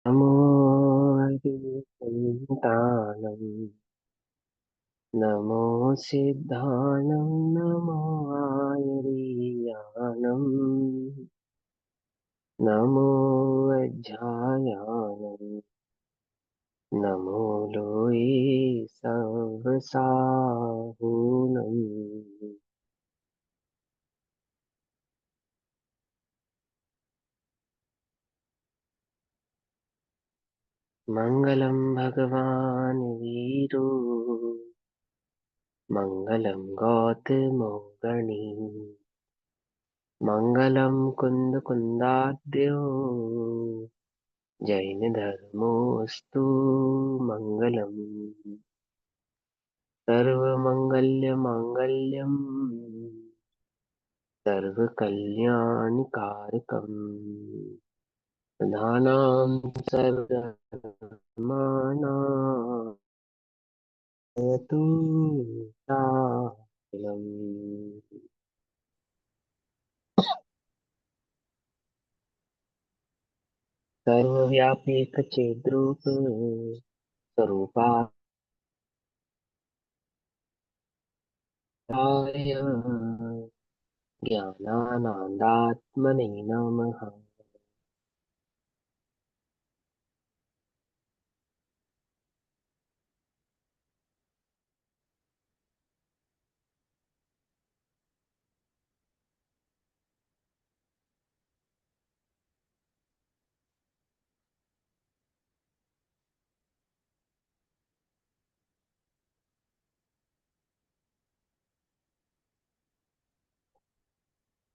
नमो हरिसन्तानं नमो सिद्धानं नमो आयुर्यानं नमो वज्रायानं नमो लोये सहस्राहुनं मङ्गलं भगवान् वीरो मङ्गलं गौतमो गणी मङ्गलं कुन्दकुन्दाद्यो जैन धर्मोऽस्तु मङ्गलम् सर्वमङ्गल्यमाङ्गल्यम् सर्वकल्याणकारकम् प्रधानां सर्वधर्माणां तु साफलम्। सर्वव्यापीकचेद्रूप स्वरूपाय ज्ञानानन्दात्मने नमः।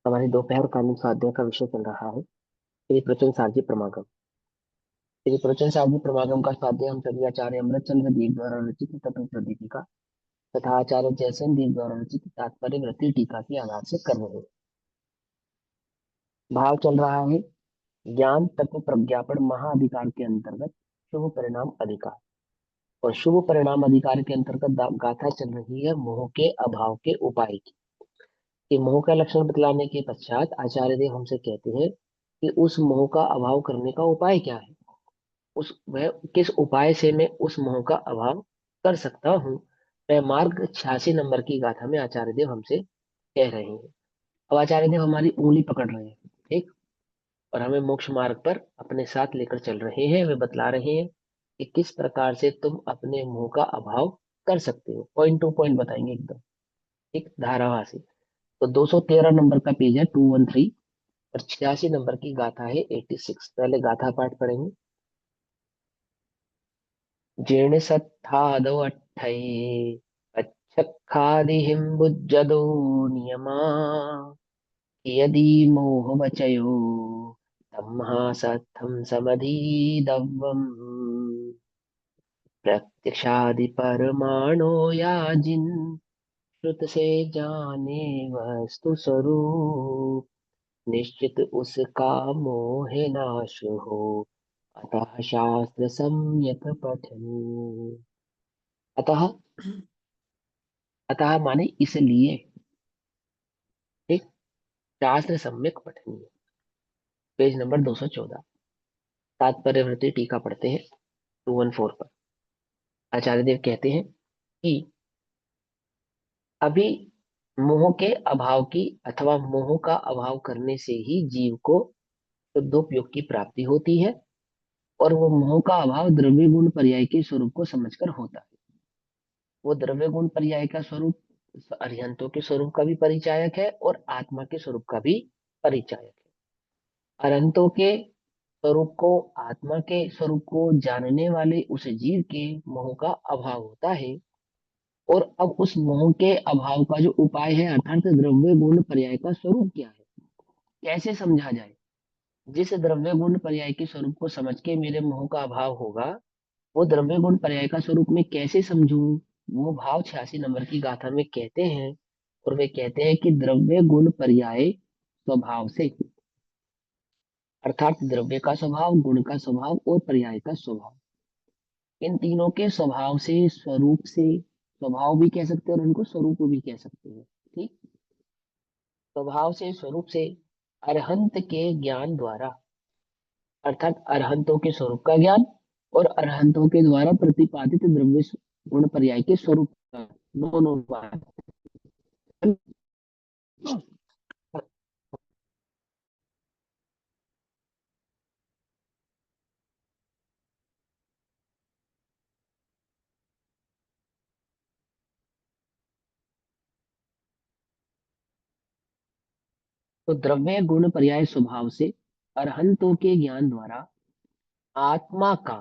हमारे दोपहर कालीन स्वाध्याय का विषय चल रहा है श्री प्रचुर सारजी प्रमागम। श्री प्रचुर सारजी प्रमागम का स्वाध्याय हम सभी आचार्य अमृतचंद्र दीप द्वारा रचित तत्व प्रदीपिका तथा आचार्य जयसेन दीप द्वारा रचित तात्पर्य वृत्ति टीका के आधार से कर रहे हैं। भाव चल रहा है ज्ञान तत्व प्रज्ञापन महाअधिकार के अंतर्गत शुभ परिणाम अधिकार। और शुभ परिणाम अधिकार के अंतर्गत गाथा चल रही है मोह के अभाव के उपाय की। कि मोह का लक्षण बतलाने के पश्चात आचार्य देव हमसे कहते हैं कि उस मोह का अभाव करने का उपाय क्या है। उस वह किस उपाय से मैं उस मोह का अभाव कर सकता हूँ। वह मार्ग 86 नंबर की गाथा में आचार्य देव हमसे कह रहे हैं। अब आचार्य देव हमारी उंगली पकड़ रहे हैं, ठीक, और हमें मोक्ष मार्ग पर अपने साथ लेकर चल रहे हैं। वे बतला रहे हैं कि किस प्रकार से तुम अपने मोह का अभाव कर सकते हो। पॉइंट टू पॉइंट बताएंगे एकदम, ठीक, धारावाही से। तो 213 नंबर का पेज है 213 और 86 नंबर की गाथा है 86। पहले गाथा पाठ पढ़ेंगे। जीर्ण सत्थादो अट्ठये अच्छखादिहिं नियमा यदि मोहवचयो तम्हासत्थं समधीदव्वम् प्रत्यक्षादि परमाणो याजिन श्रुत से जाने वस्तु स्वरूप निश्चित उसका मोह नाश हो अतः शास्त्र सम्यक पठनीय। अतः, अतः माने इसलिए, ठीक, शास्त्र सम्यक पठनीय। पेज नंबर 214 तात्पर्य वृत्ति टीका पढ़ते हैं 214 पर। आचार्य देव कहते हैं कि अभी मोह के अभाव की अथवा मोह का अभाव करने से ही जीव को शुद्धोपयोग की प्राप्ति होती है। और वो मोह का अभाव द्रव्य गुण पर्याय के स्वरूप को समझकर होता है। वो द्रव्य गुण पर्याय का स्वरूप अरिहंतों के स्वरूप का भी परिचायक है और आत्मा के स्वरूप का भी परिचायक है। अरहंतों के स्वरूप को, आत्मा के स्वरूप को जानने वाले उस जीव के मोह का अभाव होता है। और अब उस मोह के अभाव का जो उपाय है अर्थात द्रव्य गुण पर्याय का स्वरूप क्या है, कैसे समझा जाए। जिस द्रव्य गुण पर्याय के स्वरूप को समझ के मेरे मोह का अभाव होगा, वो द्रव्य गुण पर्याय का स्वरूप में कैसे समझूं। वो भाव 86 नंबर की गाथा में कहते हैं। और वे कहते हैं कि द्रव्य गुण पर्याय स्वभाव से, अर्थात द्रव्य का स्वभाव, गुण का स्वभाव और पर्याय का स्वभाव, इन तीनों के स्वभाव से, स्वरूप से, स्वभाव भी कह सकते हैं और उनको स्वरूप भी कह सकते हैं, ठीक। स्वभाव से, स्वरूप से अरहंत के ज्ञान द्वारा अर्थात अरहंतों के स्वरूप का ज्ञान और अरहंतों के द्वारा प्रतिपादित द्रव्य गुण पर्याय के स्वरूप का, दोनों बात। तो द्रव्य गुण पर्याय स्वभाव से अरहंतों के ज्ञान द्वारा आत्मा का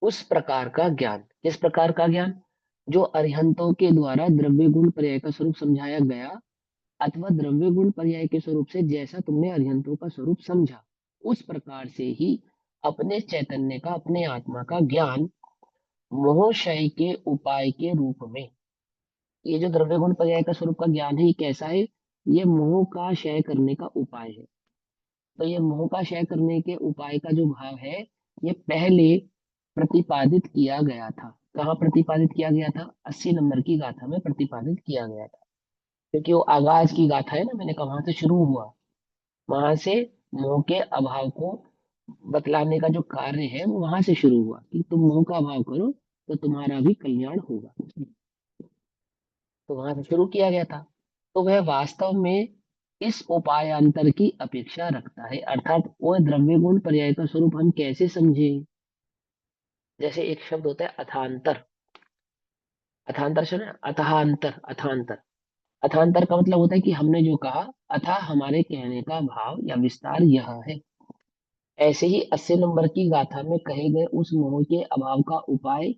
उस प्रकार का ज्ञान, किस प्रकार का ज्ञान, जो अरिहंतों के द्वारा द्रव्य गुण पर्याय का स्वरूप समझाया गया, अथवा द्रव्य गुण पर्याय के स्वरूप से जैसा तुमने अरिहंतों का स्वरूप समझा, उस प्रकार से ही अपने चैतन्य का, अपने आत्मा का ज्ञान मोहक्षय के उपाय के रूप में। ये जो द्रव्य गुण पर्याय का स्वरूप का ज्ञान है, ये कैसा है? ये मोह का क्षय करने का उपाय है। तो ये मोह का क्षय करने के उपाय का जो भाव है, ये पहले प्रतिपादित किया गया था। कहाँ प्रतिपादित किया गया था? 80 नंबर की गाथा में प्रतिपादित किया गया था। क्योंकि वो आगाज की गाथा है ना, मैंने कहा वहां से शुरू हुआ, वहां से मोह के अभाव को बतलाने का जो कार्य है वो वहां से शुरू हुआ कि तुम मोह का अभाव करो तो तुम्हारा भी कल्याण होगा। तो वहां से शुरू किया गया था। तो वह वास्तव में इस उपायांतर की अपेक्षा रखता है, अर्थात वो द्रव्य गुण पर्याय का स्वरूप हम कैसे समझे? जैसे एक शब्द होता है अथांतर। अथांतर सुना? अथांतर, अथांतर। अथांतर का मतलब होता है कि हमने जो कहा, अथा हमारे कहने का भाव या विस्तार यह है। ऐसे ही 80 नंबर की गाथा में कहे गए उस मोह के अभाव का उपाय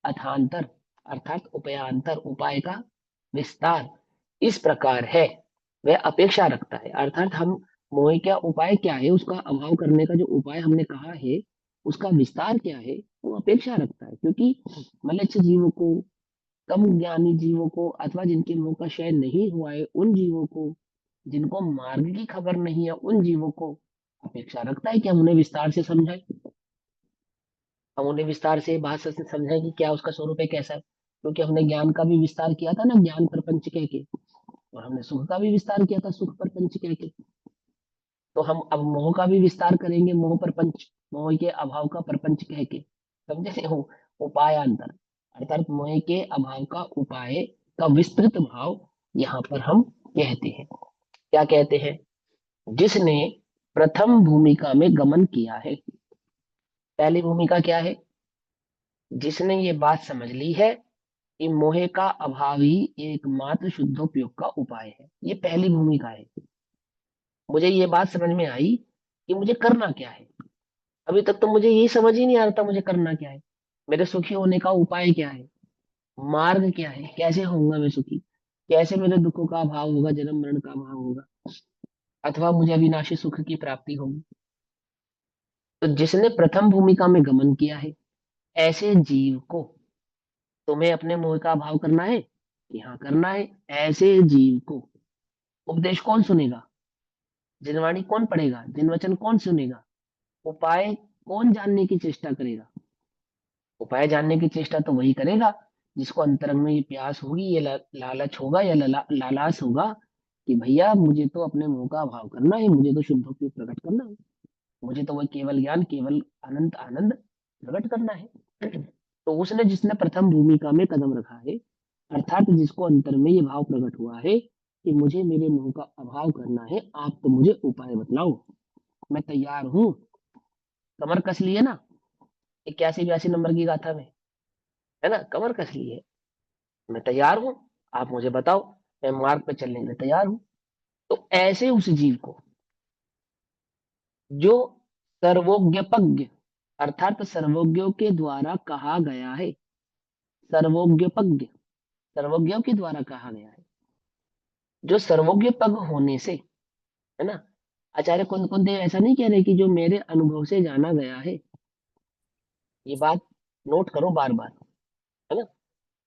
अथांतर, अर्थात उपायांतर, उपाय का विस्तार इस प्रकार है। वह अपेक्षा रखता है, अर्थात हम मोह का उपाय क्या है, उसका अभाव करने का जो उपाय हमने कहा है, उसका विस्तार क्या है, वो अपेक्षा रखता है। क्योंकि मलेच्छ जीवों को, कम ज्ञानी जीवों को, अथवा जिनके मुंह का क्षय नहीं हुआ है उन जीवों को, जिनको मार्ग की खबर नहीं है उन जीवों को अपेक्षा रखता है कि हम उन्हें विस्तार से समझाएं। हम उन्हें विस्तार से बात से समझाएं कि क्या उसका स्वरूप है, कैसा है। क्योंकि हमने ज्ञान का भी विस्तार किया था ना, ज्ञान प्रपंच कह के, और हमने सुख का भी विस्तार किया था, सुख प्रपंच कह के। तो हम अब मोह का भी विस्तार करेंगे, मोह प्रपंच, मोह के अभाव का प्रपंच कह के। समझे हो? उपायांतर, अर्थात मोह के अभाव का उपाय का विस्तृत भाव यहाँ पर हम कहते हैं। क्या कहते हैं? जिसने प्रथम भूमिका में गमन किया है। पहली भूमिका क्या है? जिसने ये बात समझ ली है कि मोह का अभाव ही एकमात्र शुद्धोपयोग का उपाय है, ये पहली भूमिका है। मुझे ये बात समझ में आई कि मुझे करना क्या है। अभी तक तो मुझे यही समझ ही नहीं आ रहा था मुझे करना क्या है, मेरे सुखी होने का उपाय क्या है, मार्ग क्या है, कैसे होऊंगा मैं सुखी, कैसे मेरे दुखों का अभाव होगा, जन्म मरण का अभाव होगा, अथवा मुझे अविनाशी सुख की प्राप्ति होगी। तो जिसने प्रथम भूमिका में गमन किया है, ऐसे जीव को, तुम्हें अपने मोह का अभाव करना है कि हाँ करना है, ऐसे जीव को उपदेश कौन सुनेगा? जिनवाणी कौन पढ़ेगा? जिन वचन कौन सुनेगा? उपाय कौन जानने की चेष्टा करेगा? उपाय जानने की चेष्टा तो वही करेगा जिसको अंतरंग में ये प्यास होगी, ये लालच होगा, या लालास होगा कि भैया मुझे तो अपने मुंह का अभाव करना है, मुझे तो शुद्धोपयोग प्रकट करना है, मुझे तो वह केवल ज्ञान, केवल अनंत आनंद प्रकट करना है। तो उसने, जिसने प्रथम भूमिका में कदम रखा है, अर्थात जिसको अंतर में ये भाव प्रकट हुआ है कि मुझे मेरे मुंह का अभाव करना है, आप तो मुझे उपाय बतलाओ, मैं तैयार हूं। कमर कस लिए ना 81 82 नंबर की गाथा में, है ना, कमर कस ली है, मैं तैयार हूं, आप मुझे बताओ, मैं मार्ग पे चलने के लिए तैयार हूं। तो ऐसे उस जीव को जो सर्वोज्ञपज्ञ, अर्थात सर्वज्ञों के द्वारा कहा गया है, सर्वोज्ञपज्ञ, सर्वज्ञों के द्वारा कहा गया है, जो सर्वज्ञ पग होने से, है ना, आचार्य कुंद कुंद देव ऐसा नहीं कह रहे कि जो मेरे अनुभव से जाना गया है, ये बात नोट करो बार बार, है ना।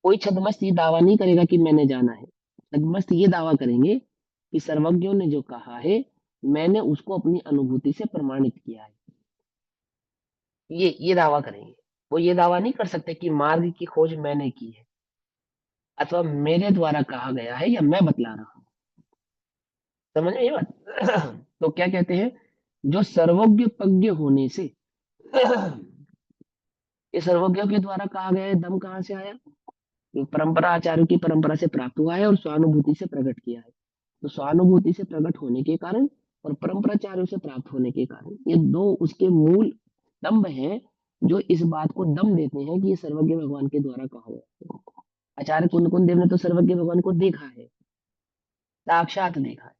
कोई छदमस्त ये दावा नहीं करेगा कि मैंने जाना है, छदमस्त ये दावा करेंगे कि सर्वज्ञों ने जो कहा है, मैंने उसको अपनी अनुभूति से प्रमाणित किया है, ये दावा करेंगे। वो ये दावा नहीं कर सकते कि मार्ग की खोज मैंने की है, अथवा मेरे द्वारा कहा गया है, या मैं बतला रहा हूं। समझ में ये बात? तो क्या कहते हैं, जो सर्वज्ञ पज्ञ होने से ये सर्वज्ञों के द्वारा कहा गया है। दम कहाँ से आया? ये परंपरा, आचार्यों की परंपरा से प्राप्त हुआ है और स्वानुभूति से प्रकट किया है। तो स्वानुभूति से प्रकट होने के कारण और परंपराचार्यों से प्राप्त होने के कारण, ये दो उसके मूल स्तंभ हैं जो इस बात को दम देते हैं कि ये सर्वज्ञ भगवान के द्वारा कहा गया है। आचार्य कुंद देव ने तो सर्वज्ञ भगवान को देखा है, साक्षात देखा है,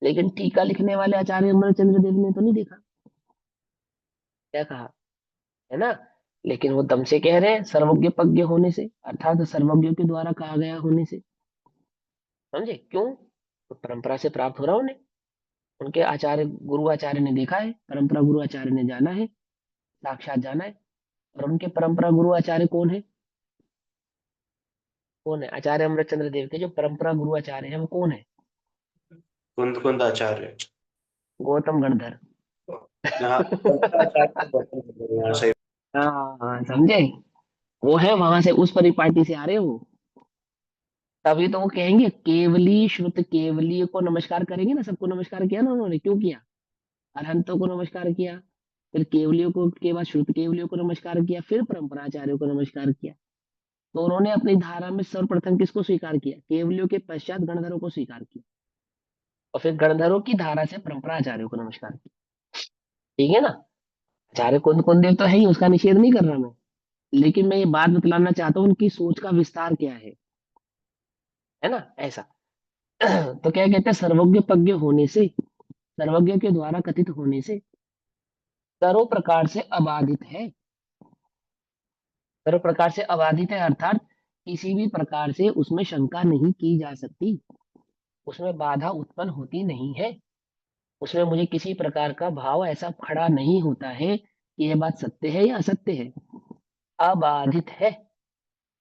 लेकिन टीका लिखने वाले आचार्य अमरचंद्र देव ने तो नहीं देखा। क्या कहा, है ना? लेकिन वो दम से कह रहे हैं सर्वज्ञ पज्ञ होने से, अर्थात सर्वज्ञों के द्वारा कहा गया होने से। समझे क्यों? तो परंपरा से प्राप्त हो रहा उन्हें, उनके आचार्य गुरु आचार्य ने देखा है, परंपरा गुरु आचार्य ने जाना है, साक्षात जाना है। और उनके परंपरा गुरु आचार्य कौन है? कौन है? आचार्य अमृतचंद्र देव के जो परंपरा गुरु आचार्य हैं वो कौन है? कुंद कुंद आचार्य। गौतम गणधर। यहाँ आचार्य यहाँ सही। हाँ हाँ, समझे? वो है वहां से, उस परिपाटी से आ रहे हो। तभी तो वो कहेंगे केवली श्रुत केवली को नमस्कार करेंगे ना, सबको नमस्कार किया ना उन्होंने, क्यों किया? अरहंतों को नमस्कार किया, फिर केवलियों को के बाद श्रुत केवलियों को नमस्कार किया, फिर परंपराचार्यों को नमस्कार किया। तो उन्होंने अपनी धारा में सर्वप्रथम किसको स्वीकार किया? केवलियों के पश्चात गणधरों को स्वीकार किया, और फिर गणधरों की धारा से परंपराचार्यों को नमस्कार किया। ठीक है ना? आचार्य कुंद देव तो है ही, उसका निषेध नहीं कर रहा मैं, लेकिन मैं ये बात बतलाना चाहता हूँ उनकी सोच का विस्तार क्या है ना, ऐसा। तो क्या कहते हैं, सर्वज्ञ पज्ञ होने से, सर्वज्ञ के द्वारा कथित होने से सर्व प्रकार से अबाधित है। सर्व प्रकार से अबाधित है अर्थात किसी भी प्रकार से उसमें शंका नहीं की जा सकती, उसमें बाधा उत्पन्न होती नहीं है, उसमें मुझे किसी प्रकार का भाव ऐसा खड़ा नहीं होता है कि यह बात सत्य है या असत्य है, अबाधित है।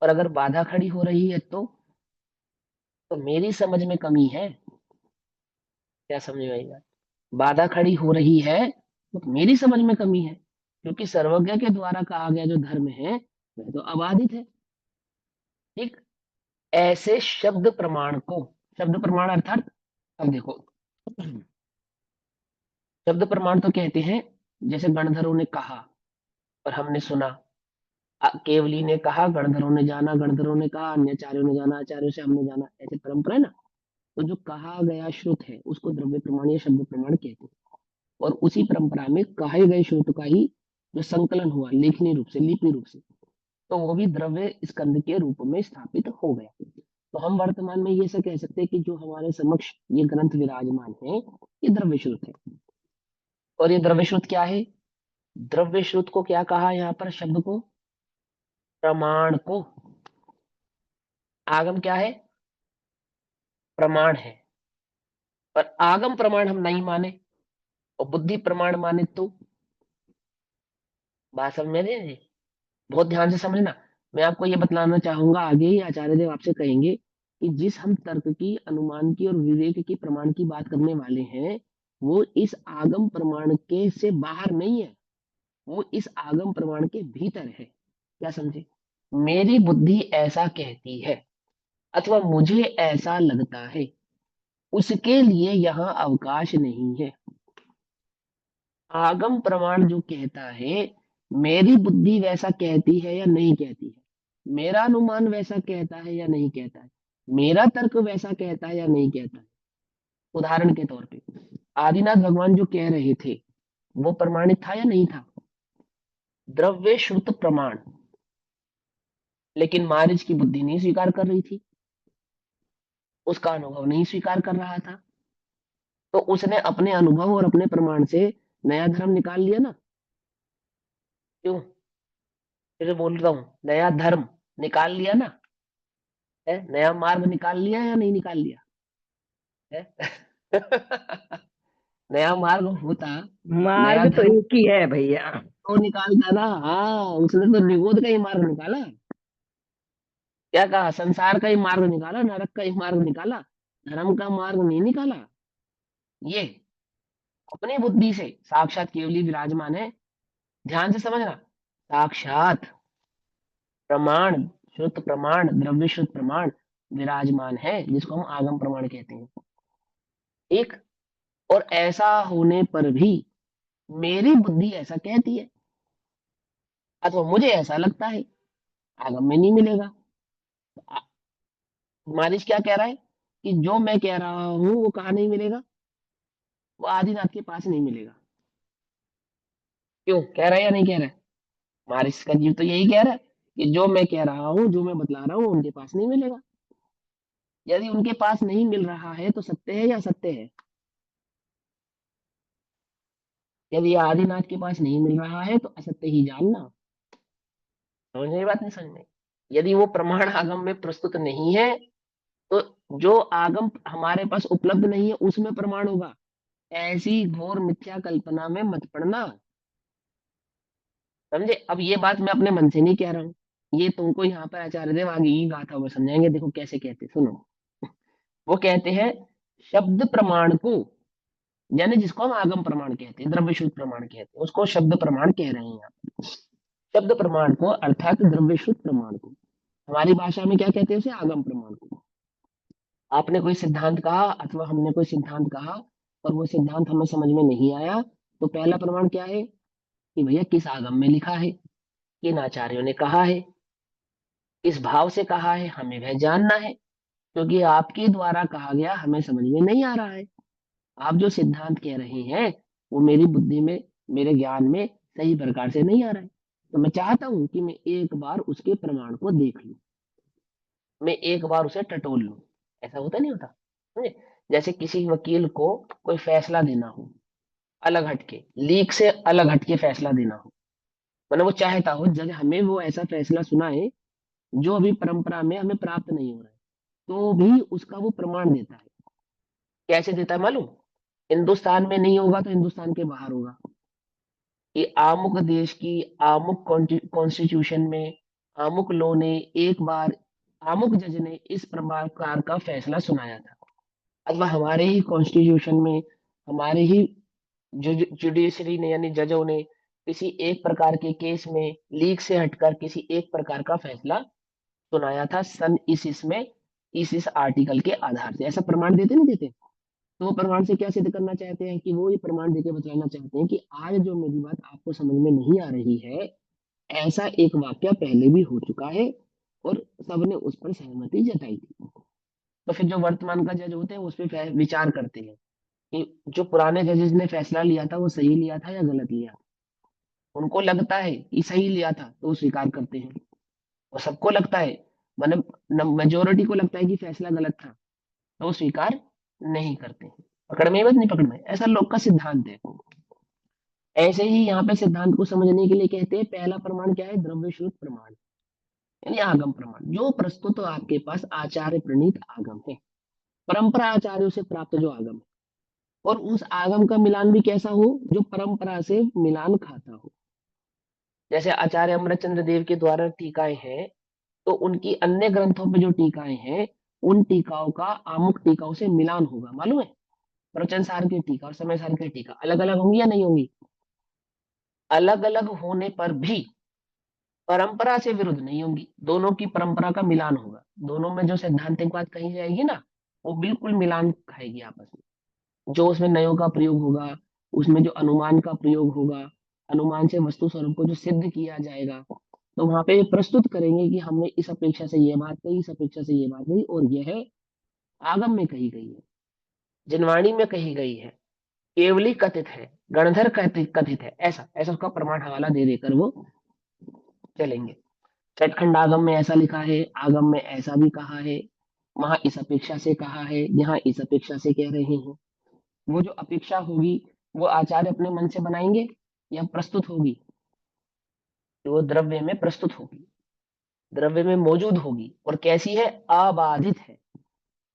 और अगर बाधा खड़ी हो रही है तो मेरी समझ में कमी है। क्या समझ में आई बात? बाधा खड़ी हो रही है तो मेरी समझ में कमी है, क्योंकि सर्वज्ञ के द्वारा कहा गया जो धर्म है वह तो अबाधित है। ठीक, ऐसे शब्द प्रमाण को, शब्द प्रमाण अर्थात, अब देखो, शब्द प्रमाण तो कहते हैं जैसे गणधरों ने कहा और हमने सुना, केवली ने कहा गणधरों ने जाना, गणधरों ने कहा अन्य आचार्यों ने जाना, आचार्यों से हमने जाना, ऐसे परंपरा है ना। तो जो कहा गया श्रुत है उसको द्रव्य प्रमाण या शब्द प्रमाण कहते हैं, और उसी परंपरा में कहे गए श्रुत का ही जो संकलन हुआ लेखनी रूप से, लिपि रूप से, तो वो भी द्रव्य स्कंद के रूप में स्थापित हो गया। तो हम वर्तमान में ये से कह सकते हैं कि जो हमारे समक्ष ये ग्रंथ विराजमान है ये द्रव्य श्रुत है। और ये द्रव्य श्रुत क्या है? द्रव्य श्रुत को क्या कहा यहाँ पर, शब्द को, प्रमाण को। आगम क्या है? प्रमाण है। और आगम प्रमाण हम नहीं माने और बुद्धि प्रमाण माने तो बात समझ में नहीं? बहुत ध्यान से समझना। मैं आपको ये बतलाना चाहूंगा, आगे ही आचार्य देव आपसे कहेंगे कि जिस हम तर्क की, अनुमान की और विवेक की प्रमाण की बात करने वाले हैं वो इस आगम प्रमाण के से बाहर नहीं है, वो इस आगम प्रमाण के भीतर है। क्या समझे? मेरी बुद्धि ऐसा कहती है अथवा मुझे ऐसा लगता है, उसके लिए यहाँ अवकाश नहीं है। आगम प्रमाण जो कहता है मेरी बुद्धि वैसा कहती है या नहीं कहती है, मेरा अनुमान वैसा कहता है या नहीं कहता है, मेरा तर्क वैसा कहता है या नहीं कहता है। उदाहरण के तौर पे आदिनाथ भगवान जो कह रहे थे वो प्रमाणित था या नहीं था? द्रव्य श्रुत प्रमाण। लेकिन मारिच की बुद्धि नहीं स्वीकार कर रही थी, उसका अनुभव नहीं स्वीकार कर रहा था, तो उसने अपने अनुभव और अपने प्रमाण से नया धर्म निकाल लिया ना। क्यों? फिर बोल रहा हूं, नया धर्म निकाल लिया ना, है? नया मार्ग निकाल लिया या नहीं निकाल लिया है? नया मार्ग होता, नया मार्ग तो धर्म एक ही है भैया। तो निकालता ना। हाँ, उसने तो निगोद का ही मार्ग निकाला। क्या कहा? संसार का ही मार्ग निकाला, नरक का ही मार्ग निकाला, धर्म का मार्ग नहीं निकाला। ये अपनी बुद्धि से साक्षात केवली विराजमान है। ध्यान से समझना, साक्षात प्रमाण, शुद्ध प्रमाण, द्रव्य शुद्ध प्रमाण विराजमान है जिसको हम आगम प्रमाण कहते हैं। एक, और ऐसा होने पर भी मेरी बुद्धि ऐसा कहती है अथवा मुझे ऐसा लगता है, आगम में नहीं मिलेगा। आ- मारिश क्या कह रहा है कि जो मैं कह रहा हूं वो कहाँ नहीं मिलेगा, वो आदिनाथ के पास नहीं मिलेगा। क्यों कह रहा है या नहीं कह रहा है? मारिश का जीव तो यही कह रहा है कि जो मैं कह रहा हूँ, जो मैं बतला रहा हूँ, उनके पास नहीं मिलेगा। यदि उनके पास नहीं मिल रहा है तो सत्य है या असत्य है? यदि आदिनाथ के पास नहीं मिल रहा है तो असत्य ही जानना। समझ में बात नहीं समझ में? यदि वो प्रमाण आगम में प्रस्तुत नहीं है तो जो आगम हमारे पास उपलब्ध नहीं है उसमें प्रमाण होगा। ऐसी घोर मिथ्या कल्पना में मत पड़ना। समझे? अब ये बात मैं अपने मन से नहीं कह रहा हूँ, ये तुमको यहाँ पर आचार्य देव आगे ही गाथा हुआ समझाएंगे। देखो कैसे कहते, सुनो। वो कहते हैं शब्द प्रमाण को, यानी जिसको हम आगम प्रमाण कहते हैं, द्रव्य शुद्ध प्रमाण कहते हैं, उसको शब्द प्रमाण कह रहे हैं यहाँ। शब्द प्रमाण को अर्थात द्रव्य शुद्ध प्रमाण को हमारी भाषा में क्या कहते हैं? उसे आगम प्रमाण को। आपने कोई सिद्धांत कहा अथवा हमने कोई सिद्धांत कहा और वो सिद्धांत हमें समझ में नहीं आया, तो पहला प्रमाण क्या है कि भैया किस आगम में लिखा है, किन आचार्यों ने कहा है, किस भाव से कहा है, हमें वह जानना है। क्योंकि आपके द्वारा कहा गया हमें समझ में नहीं आ रहा है। आप जो सिद्धांत कह रहे हैं वो मेरी बुद्धि में, मेरे ज्ञान में सही प्रकार से नहीं आ रहा है। तो मैं चाहता हूं कि मैं एक बार उसके प्रमाण को देख लूं, मैं एक बार उसे टटोल लूं। ऐसा होता नहीं होता? समझे? जैसे किसी वकील को कोई फैसला देना हो, अलग हटके, लीक से अलग हटके फैसला देना हो, मतलब वो चाहता हो जज हमें वो ऐसा फैसला सुनाए जो अभी परंपरा में हमें प्राप्त नहीं हो रहा है, तो भी उसका वो प्रमाण देता है। कैसे देता है मालूम? हिंदुस्तान में नहीं होगा तो हिंदुस्तान के बाहर होगा, कि आमुक देश की आमुक कॉन्स्टिट्यूशन में आमुक लॉ ने एक बार आमुक जज ने इस प्रकार का फैसला सुनाया था, अथवा हमारे ही कॉन्स्टिट्यूशन में, हमारे ही जुडिशरी ने यानी जजों ने किसी एक प्रकार के केस में लीक से हटकर किसी एक प्रकार का फैसला सुनाया था सन इस में, इस आर्टिकल के आधार से। ऐसा प्रमाण देते नहीं देते? तो वो प्रमाण से क्या सिद्ध करना चाहते हैं कि वो ये प्रमाण देके बतलाना चाहते हैं कि आज जो मेरी बात आपको समझ में नहीं आ रही है, ऐसा एक वाक्य पहले भी हो चुका है और सबने उस पर सहमति जताई थी। तो फिर जो वर्तमान का जज होते हैं उस पर विचार करते हैं कि जो पुराने जजेस ने फैसला लिया था वो सही लिया था या गलत लिया। उनको लगता है कि सही लिया था तो वो स्वीकार करते हैं, और सबको लगता है, मतलब मेजोरिटी को लगता है कि फैसला गलत था, तो वो स्वीकार नहीं करते हैं। पकड़ में बस नहीं पकड़ में, ऐसा लोग का सिद्धांत है। ऐसे ही यहाँ पे सिद्धांत को समझने के लिए कहते हैं पहला प्रमाण क्या है? द्रव्य श्रुत प्रमाण, यानी आगम प्रमाण, जो प्रस्तुत आपके पास आचार्य प्रणीत आगम है, परंपरा आचार्यों से प्राप्त जो आगम है, और उस आगम का मिलान भी कैसा हो? जो परंपरा से मिलान खाता हो। जैसे आचार्य अमरचंद्र देव के द्वारा टीकाएं हैं, तो उनकी अन्य ग्रंथों पे जो टीकाएं हैं, उन टीकाओं का आमुख टीकाओं से मिलान होगा, मालूम है? प्रवचन सार की टीका और समय सार की टीका अलग अलग होंगी या नहीं होंगी? अलग अलग होने पर भी परंपरा से विरुद्ध नहीं होंगी, दोनों की परंपरा का मिलान होगा। दोनों में जो सैद्धांतिक बात कही जाएगी ना, वो बिल्कुल मिलान खाएगी आपस में। जो उसमें नयों का प्रयोग होगा, उसमें जो अनुमान का प्रयोग होगा, अनुमान से वस्तु स्वरूप को जो सिद्ध किया जाएगा, तो वहां पे प्रस्तुत करेंगे कि हमने इस अपेक्षा से ये बात कही, इस अपेक्षा से ये बात कही, और यह आगम में कही गई है, जिनवाणी में कही गई है, केवली कथित है, गणधर कथित कथित है, ऐसा ऐसा उसका प्रमाण हवाला दे देकर वो चलेंगे। चटखंड आगम में ऐसा लिखा है, आगम में ऐसा भी कहा है, वहां इस अपेक्षा से कहा है, यहाँ इस अपेक्षा से कह रहे हैं। वो जो अपेक्षा होगी वो आचार्य अपने मन से बनाएंगे या प्रस्तुत होगी? तो वो द्रव्य में प्रस्तुत होगी, द्रव्य में मौजूद होगी, और कैसी है? अबाधित है,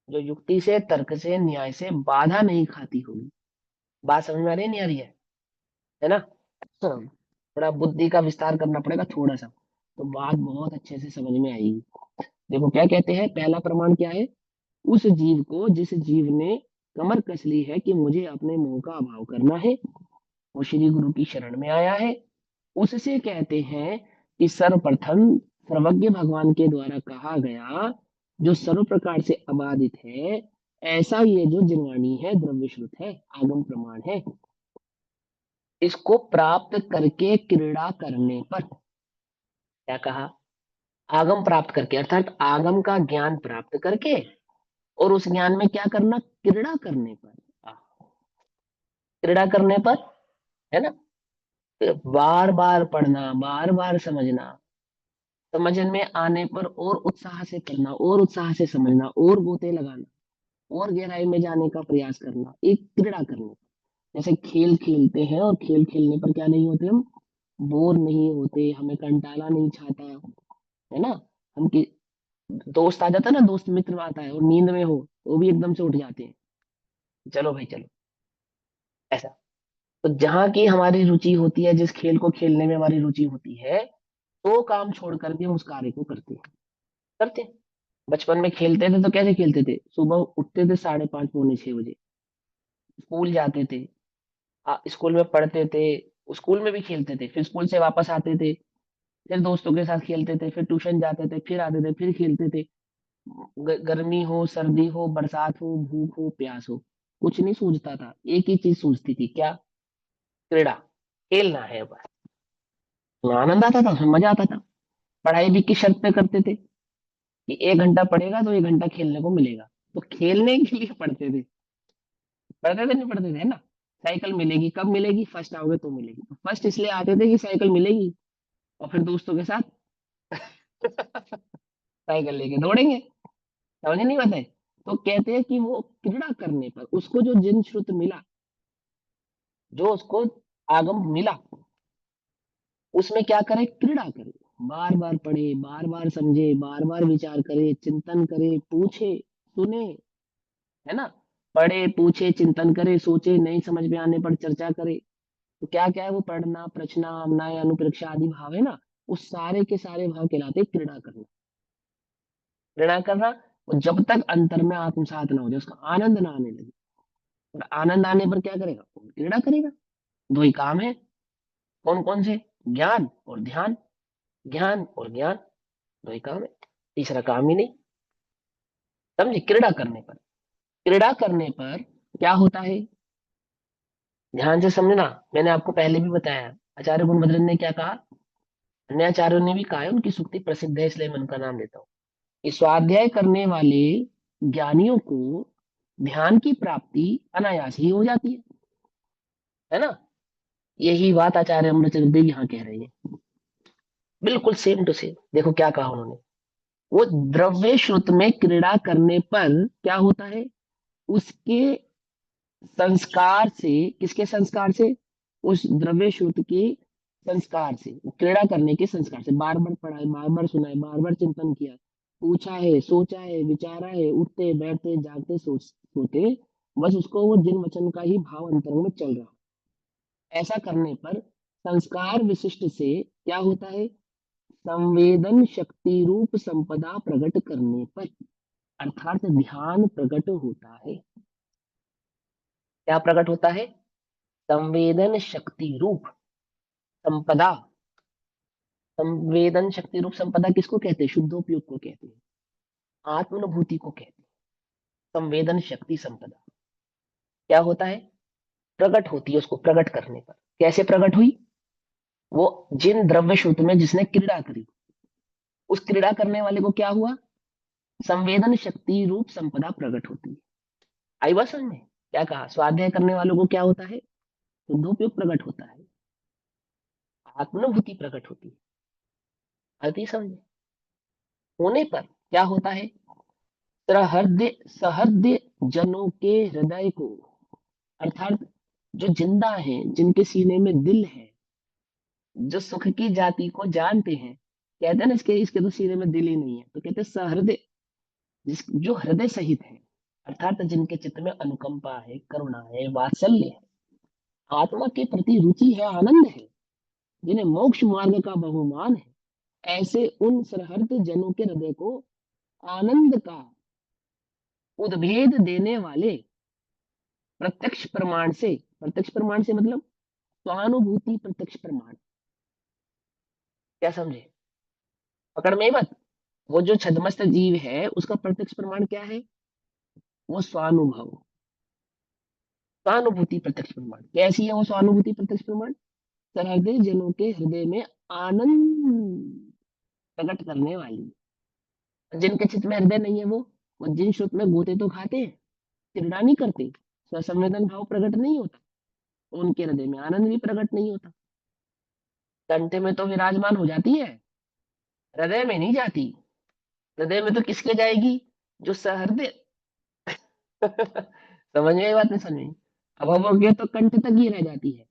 जो युक्ति से, तर्क से, न्याय से बाधा नहीं खाती होगी। बात समझ में आ रही है नहीं आ रही है ना? तो थोड़ा बुद्धि का विस्तार करना पड़ेगा थोड़ा सा, तो बात बहुत अच्छे से समझ में आएगी। देखो क्या कहते हैं, पहला प्रमाण क्या है? उस जीव को, जिस जीव ने कमर कस ली है कि मुझे अपने मोह का अभाव करना है, वो श्री गुरु की शरण में आया है, उससे कहते हैं कि सर्वप्रथम सर्वज्ञ भगवान के द्वारा कहा गया जो सर्व प्रकार से अबाधित है, ऐसा ये जो जिनवाणी है द्रव्य श्रुत है, आगम प्रमाण है। इसको प्राप्त करके क्रीड़ा करने पर, क्या कहा, आगम प्राप्त करके, अर्थात आगम का ज्ञान प्राप्त करके और उस ज्ञान में क्या करना, क्रीड़ा करने पर, क्रीड़ा करने पर, है ना, बार बार पढ़ना, बार बार समझना, समझ में आने पर और उत्साह से करना, और उत्साह से समझना, और गोते लगाना, और गहराई में जाने का प्रयास करना, एक क्रीड़ा करना। जैसे खेल खेलते हैं और खेल खेलने पर क्या नहीं होते हम, बोर नहीं होते, हमें कंटाला नहीं छाता, है ना। हम कि दोस्त आ जाता है ना, दोस्त मित्र आता है और नींद में हो, वो भी एकदम से उठ जाते हैं, चलो भाई चलो, ऐसा। तो जहाँ की हमारी रुचि होती है, जिस खेल को खेलने में हमारी रुचि होती है, तो काम छोड़ करके हम उस कार्य को करते हैं, करते हैं। बचपन में खेलते थे तो कैसे खेलते थे, सुबह उठते थे 5:30 पौने 6 बजे, स्कूल जाते थे, स्कूल में पढ़ते थे, स्कूल में भी खेलते थे, फिर स्कूल से वापस आते थे, फिर दोस्तों के साथ खेलते थे, फिर ट्यूशन जाते थे, फिर आते थे, फिर खेलते थे। गर्मी हो, सर्दी हो, बरसात हो, भूख हो, प्यास हो, कुछ नहीं सूझता था, एक ही चीज सूझती थी, क्या, क्रीड़ा, खेलना है बस। तो आनंद आता था, उसमें मजा आता था। पढ़ाई भी किस शर्त पे करते थे, कि 1 घंटा पढ़ेगा तो 1 घंटा खेलने को मिलेगा, तो खेलने के लिए पढ़ते थे, पढ़ते थे नहीं पढ़ते थे, है ना। साइकिल मिलेगी, कब मिलेगी, फर्स्ट आओगे तो मिलेगी, तो फर्स्ट इसलिए आते थे कि साइकिल मिलेगी, और फिर दोस्तों के साथ साइकिल लेके दौड़ेंगे, समझ नहीं पाते। तो कहते हैं कि वो क्रीड़ा करने पर उसको जो जिन श्रुत मिला, जो उसको आगम मिला, उसमें क्या करे, क्रीड़ा करे, बार बार पढ़े, बार बार समझे, बार बार विचार करे, चिंतन करे, पूछे, सुने, है ना, पढ़े, पूछे, चिंतन करे, सोचे, नहीं समझ में आने पर चर्चा करे। तो क्या क्या है वो, पढ़ना, प्रश्न, आमनाय, अनुप्रेक्षा आदि भाव है ना, उस सारे के सारे भाव कहलाते हैं क्रीड़ा करना। क्रीड़ा करना, और जब तक अंतर में आत्मसात ना हो जाए, उसका आनंद ना आने लगे, और आनंद आने पर क्या करेगा, क्रीड़ा करेगा। दो ही काम है, कौन कौन से, ज्ञान और ध्यान, ज्ञान और ज्ञान, दो ही काम है, तीसरा काम ही नहीं, समझे। क्रीड़ा करने पर, क्रीड़ा करने पर क्या होता है, ध्यान से समझना। मैंने आपको पहले भी बताया, आचार्य गुणभद्र ने क्या कहा, अन्य आचार्यों ने भी कहा है, उनकी सूक्ति प्रसिद्ध है, इसलिए मैं उनका नाम लेता हूँ, कि स्वाध्याय करने वाले ज्ञानियों को ध्यान की प्राप्ति अनायास ही हो जाती है ना। यही बात आचार्य अमृतचंद्र देव यहाँ कह रहे हैं, बिल्कुल सेम टू सेम। देखो क्या कहा उन्होंने, वो द्रव्य श्रुत में क्रीड़ा करने पर क्या होता है, उसके संस्कार से, किसके संस्कार से, उस द्रव्य श्रुत के संस्कार से, क्रीड़ा करने के संस्कार से, बार बार पढ़ा है, बार बार सुना है, बार बार चिंतन किया, पूछा है, सोचा है, विचारा है, उठते बैठते जागते सोते, बस उसको वो जिन वचन का ही भाव अंतरंग में चल रहा, ऐसा करने पर संस्कार विशिष्ट से क्या होता है, संवेदन शक्ति रूप संपदा प्रकट करने पर, अर्थात ध्यान प्रकट होता है। क्या प्रकट होता है, संवेदन शक्ति रूप संपदा, संवेदन शक्ति रूप संपदा किसको कहते हैं, शुद्धोपयोग को कहते हैं, आत्मानुभूति को कहते हैं, संवेदन शक्ति संपदा। क्या होता है, प्रकट होती है उसको प्रकट करने पर, कैसे प्रकट हुई, वो जिन द्रव्य श्रुत में जिसने क्रीड़ा करी, उस क्रीड़ा करने वाले को क्या हुआ, संवेदन शक्ति रूप संपदा प्रकट होती है। आई बात समझ में, क्या कहा, स्वाध्याय करने वालों को क्या होता है, शुद्धोपयोग प्रकट होता है, आत्मानुभूति प्रकट होती है, आती समझ में, होने पर क्या होता है, सहृदय सहृदय जनों के हृदय को, अर्थात जो जिंदा है, जिनके सीने में दिल है, जो सुख की जाति को जानते हैं, कहते हैं ना, इसके इसके तो सीने में दिल ही नहीं है, तो कहते हैं सहृदय, जिस जो हृदय सहित है, अर्थात जिनके चित्त में अनुकंपा है, करुणा है, वात्सल्य है, आत्मा के प्रति रुचि है, आनंद है, जिन्हें मोक्ष मार्ग का बहुमान है, ऐसे उन सरहद जनों के हृदय को आनंद का उद्भेद देने वाले प्रत्यक्ष प्रमाण से, प्रत्यक्ष प्रमाण से मतलब स्वानुभूति प्रत्यक्ष प्रमाण, क्या समझे, पकड़ में ही मत। वो जो छदमस्त जीव है, उसका प्रत्यक्ष प्रमाण क्या है, वो स्वानुभव, स्वानुभूति प्रत्यक्ष प्रमाण कैसी है वो स्वानुभूति प्रत्यक्ष प्रमाण? सहृदय जनों के हृदय में आनंद प्रकट करने वाली। जिनके चित्त में हृदय नहीं है वो जिन श्रुत में गोते तो खाते हैं, चिरड़ा नहीं करते, स्वसंवेदन भाव प्रकट नहीं होता, उनके हृदय में आनंद भी प्रकट नहीं होता। कंठे में तो विराजमान हो जाती है, हृदय में नहीं जाती। हृदय में तो किसके जाएगी? जो सहृदय समझ में आई बात? नहीं समझ में? अब हम के तो कंठ तक ही रह जाती है,